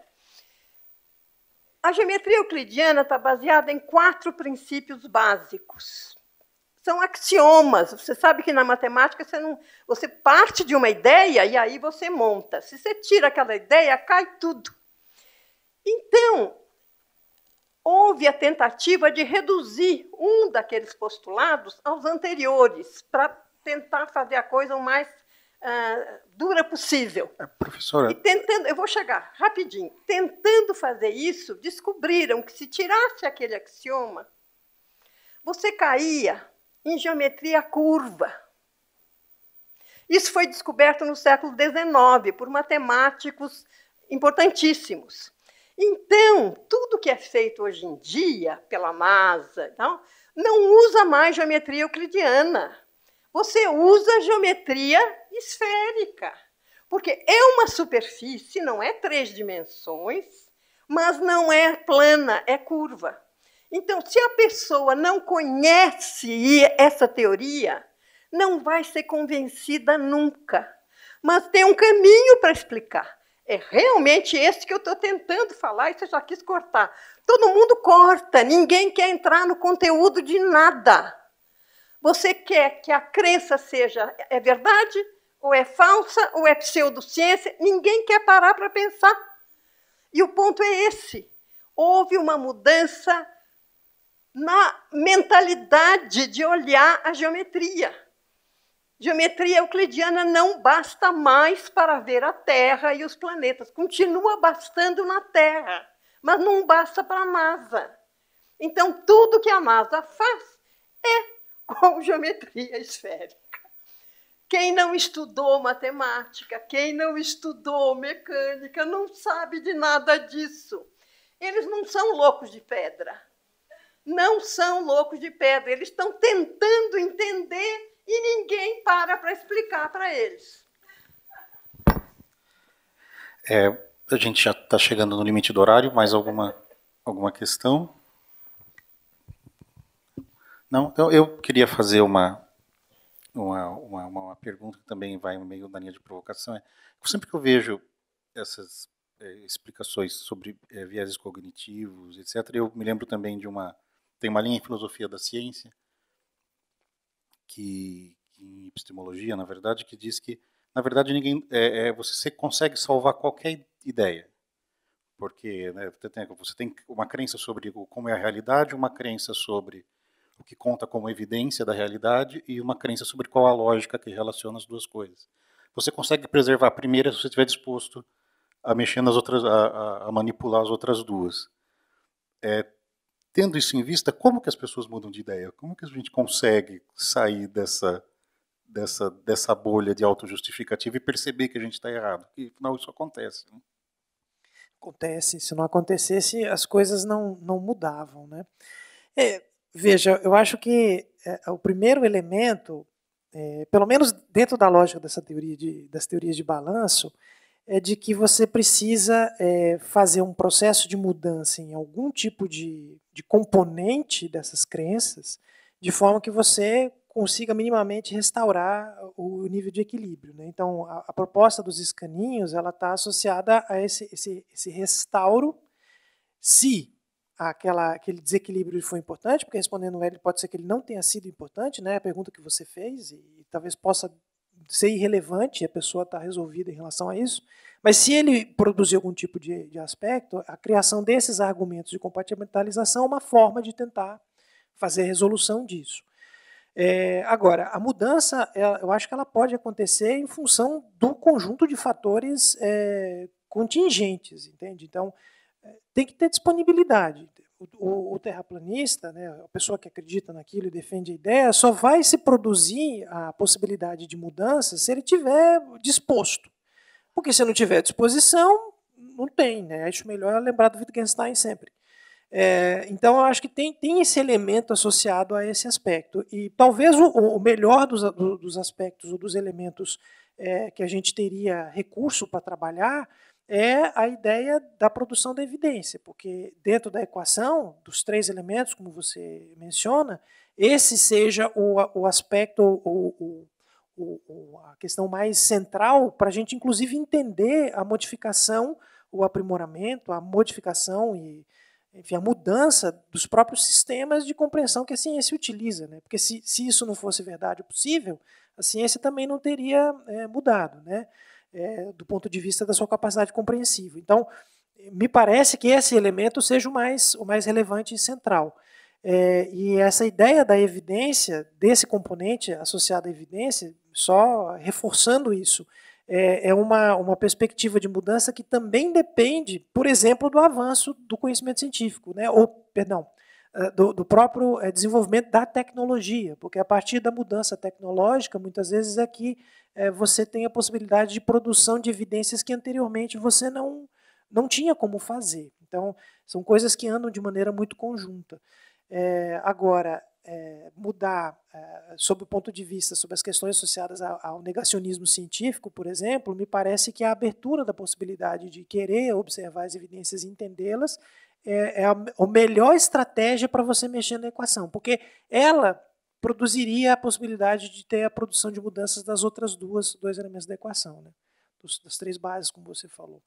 A geometria euclidiana está baseada em 4 princípios básicos. são axiomas. Você sabe que na matemática você parte de uma ideia e aí você monta. Se você tira aquela ideia, cai tudo. Então, houve a tentativa de reduzir um daqueles postulados aos anteriores, para tentar fazer a coisa o mais dura possível. Professora... Eu vou chegar rapidinho. Tentando fazer isso, descobriram que se tirasse aquele axioma, você caía em geometria curva. Isso foi descoberto no século XIX por matemáticos importantíssimos. Então, tudo que é feito hoje em dia pela NASA não usa mais geometria euclidiana. Você usa geometria esférica, porque é uma superfície, não é 3 dimensões, mas não é plana, é curva. Então, se a pessoa não conhece essa teoria, não vai ser convencida nunca. Mas tem um caminho para explicar. É realmente esse que eu estou tentando falar, e você já quis cortar. Todo mundo corta, ninguém quer entrar no conteúdo de nada. Você quer que a crença seja verdade, ou é falsa, ou é pseudociência, ninguém quer parar para pensar. E o ponto é esse. Houve uma mudança na mentalidade de olhar a geometria. Geometria euclidiana não basta mais para ver a Terra e os planetas. Continua bastando na Terra, mas não basta para a NASA. Então, tudo que a NASA faz é com geometria esférica. Quem não estudou matemática, quem não estudou mecânica, não sabe de nada disso. Eles não são loucos de pedra. Não são loucos de pedra. Eles estão tentando entender e ninguém para explicar para eles. A gente já está chegando no limite do horário. Mais alguma questão? Não? Então, eu queria fazer uma pergunta que também vai meio na linha de provocação. Sempre que eu vejo essas explicações sobre vieses cognitivos, etc., eu me lembro também tem uma linha em filosofia da ciência, em epistemologia, na verdade, que diz que, na verdade, você consegue salvar qualquer ideia. Porque, né, você tem uma crença sobre como é a realidade, uma crença sobre o que conta como evidência da realidade e uma crença sobre qual a lógica que relaciona as duas coisas. Você consegue preservar a primeira se você estiver disposto a mexer nas outras, a manipular as outras duas. Tendo isso em vista, como que as pessoas mudam de ideia? Como que a gente consegue sair dessa bolha de autojustificativa e perceber que a gente está errado? Porque, afinal, isso acontece. Né? Acontece. Se não acontecesse, as coisas não mudavam. Né? Veja, eu acho que o primeiro elemento, pelo menos dentro da lógica das teorias de balanço, é de que você precisa fazer um processo de mudança em algum tipo de componente dessas crenças, de forma que você consiga minimamente restaurar o nível de equilíbrio. Né? Então, a proposta dos escaninhos está associada a esse restauro, se aquele desequilíbrio foi importante, porque respondendo ele pode ser que ele não tenha sido importante, né? A pergunta que você fez, e talvez possa ser irrelevante, a pessoa está resolvida em relação a isso, mas se ele produzir algum tipo de aspecto, a criação desses argumentos de compartimentalização é uma forma de tentar fazer a resolução disso. Agora, a mudança, eu acho que ela pode acontecer em função do conjunto de fatores contingentes, entende? Então, tem que ter disponibilidade. O terraplanista, né, a pessoa que acredita naquilo e defende a ideia, só vai se produzir a possibilidade de mudança se ele estiver disposto. Porque se não tiver disposição, não tem. Né? Acho melhor lembrar do Wittgenstein sempre. Então, eu acho que tem esse elemento associado a esse aspecto. E talvez o melhor dos aspectos ou dos elementos que a gente teria recurso para trabalhar é a ideia da produção da evidência, porque dentro da equação, dos 3 elementos, como você menciona, esse seja o aspecto, a questão mais central para a gente, inclusive, entender a modificação, o aprimoramento, a modificação enfim, a mudança dos próprios sistemas de compreensão que a ciência utiliza, né? Porque se isso não fosse verdade possível, a ciência também não teria mudado, né? Do ponto de vista da sua capacidade compreensiva. Então, me parece que esse elemento seja o mais relevante e central. E essa ideia da evidência, desse componente associado à evidência, só reforçando isso, é uma perspectiva de mudança que também depende, por exemplo, do avanço do conhecimento científico, né? Do próprio desenvolvimento da tecnologia, porque a partir da mudança tecnológica, muitas vezes é que você tem a possibilidade de produção de evidências que anteriormente você não tinha como fazer. Então, são coisas que andam de maneira muito conjunta. Agora, mudar, sob o ponto de vista, sobre as questões associadas ao negacionismo científico, por exemplo, me parece que a abertura da possibilidade de querer observar as evidências e entendê-las é a melhor estratégia para você mexer na equação, porque ela produziria a possibilidade de ter a produção de mudanças das outras dois elementos da equação, né? Das três bases, como você falou.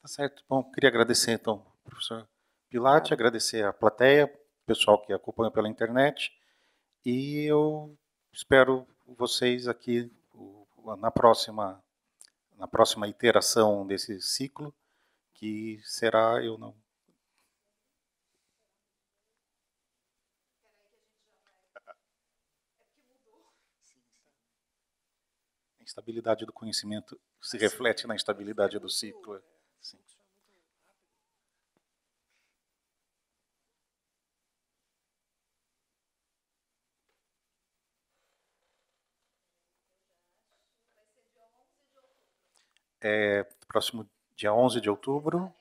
Tá certo. Bom, queria agradecer, então, ao professor Pilati, agradecer à plateia, o pessoal que acompanha pela internet, e eu espero vocês aqui na próxima iteração desse ciclo, que será, eu não... A instabilidade do conhecimento se reflete na instabilidade do ciclo. Sim. Próximo dia 11 de outubro.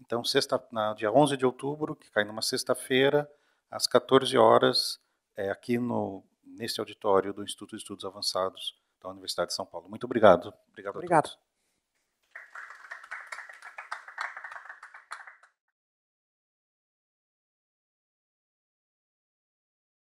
Então, dia 11 de outubro, que cai numa sexta-feira, às 14 horas, aqui nesse auditório do Instituto de Estudos Avançados da Universidade de São Paulo. Muito obrigado. Obrigado a todos.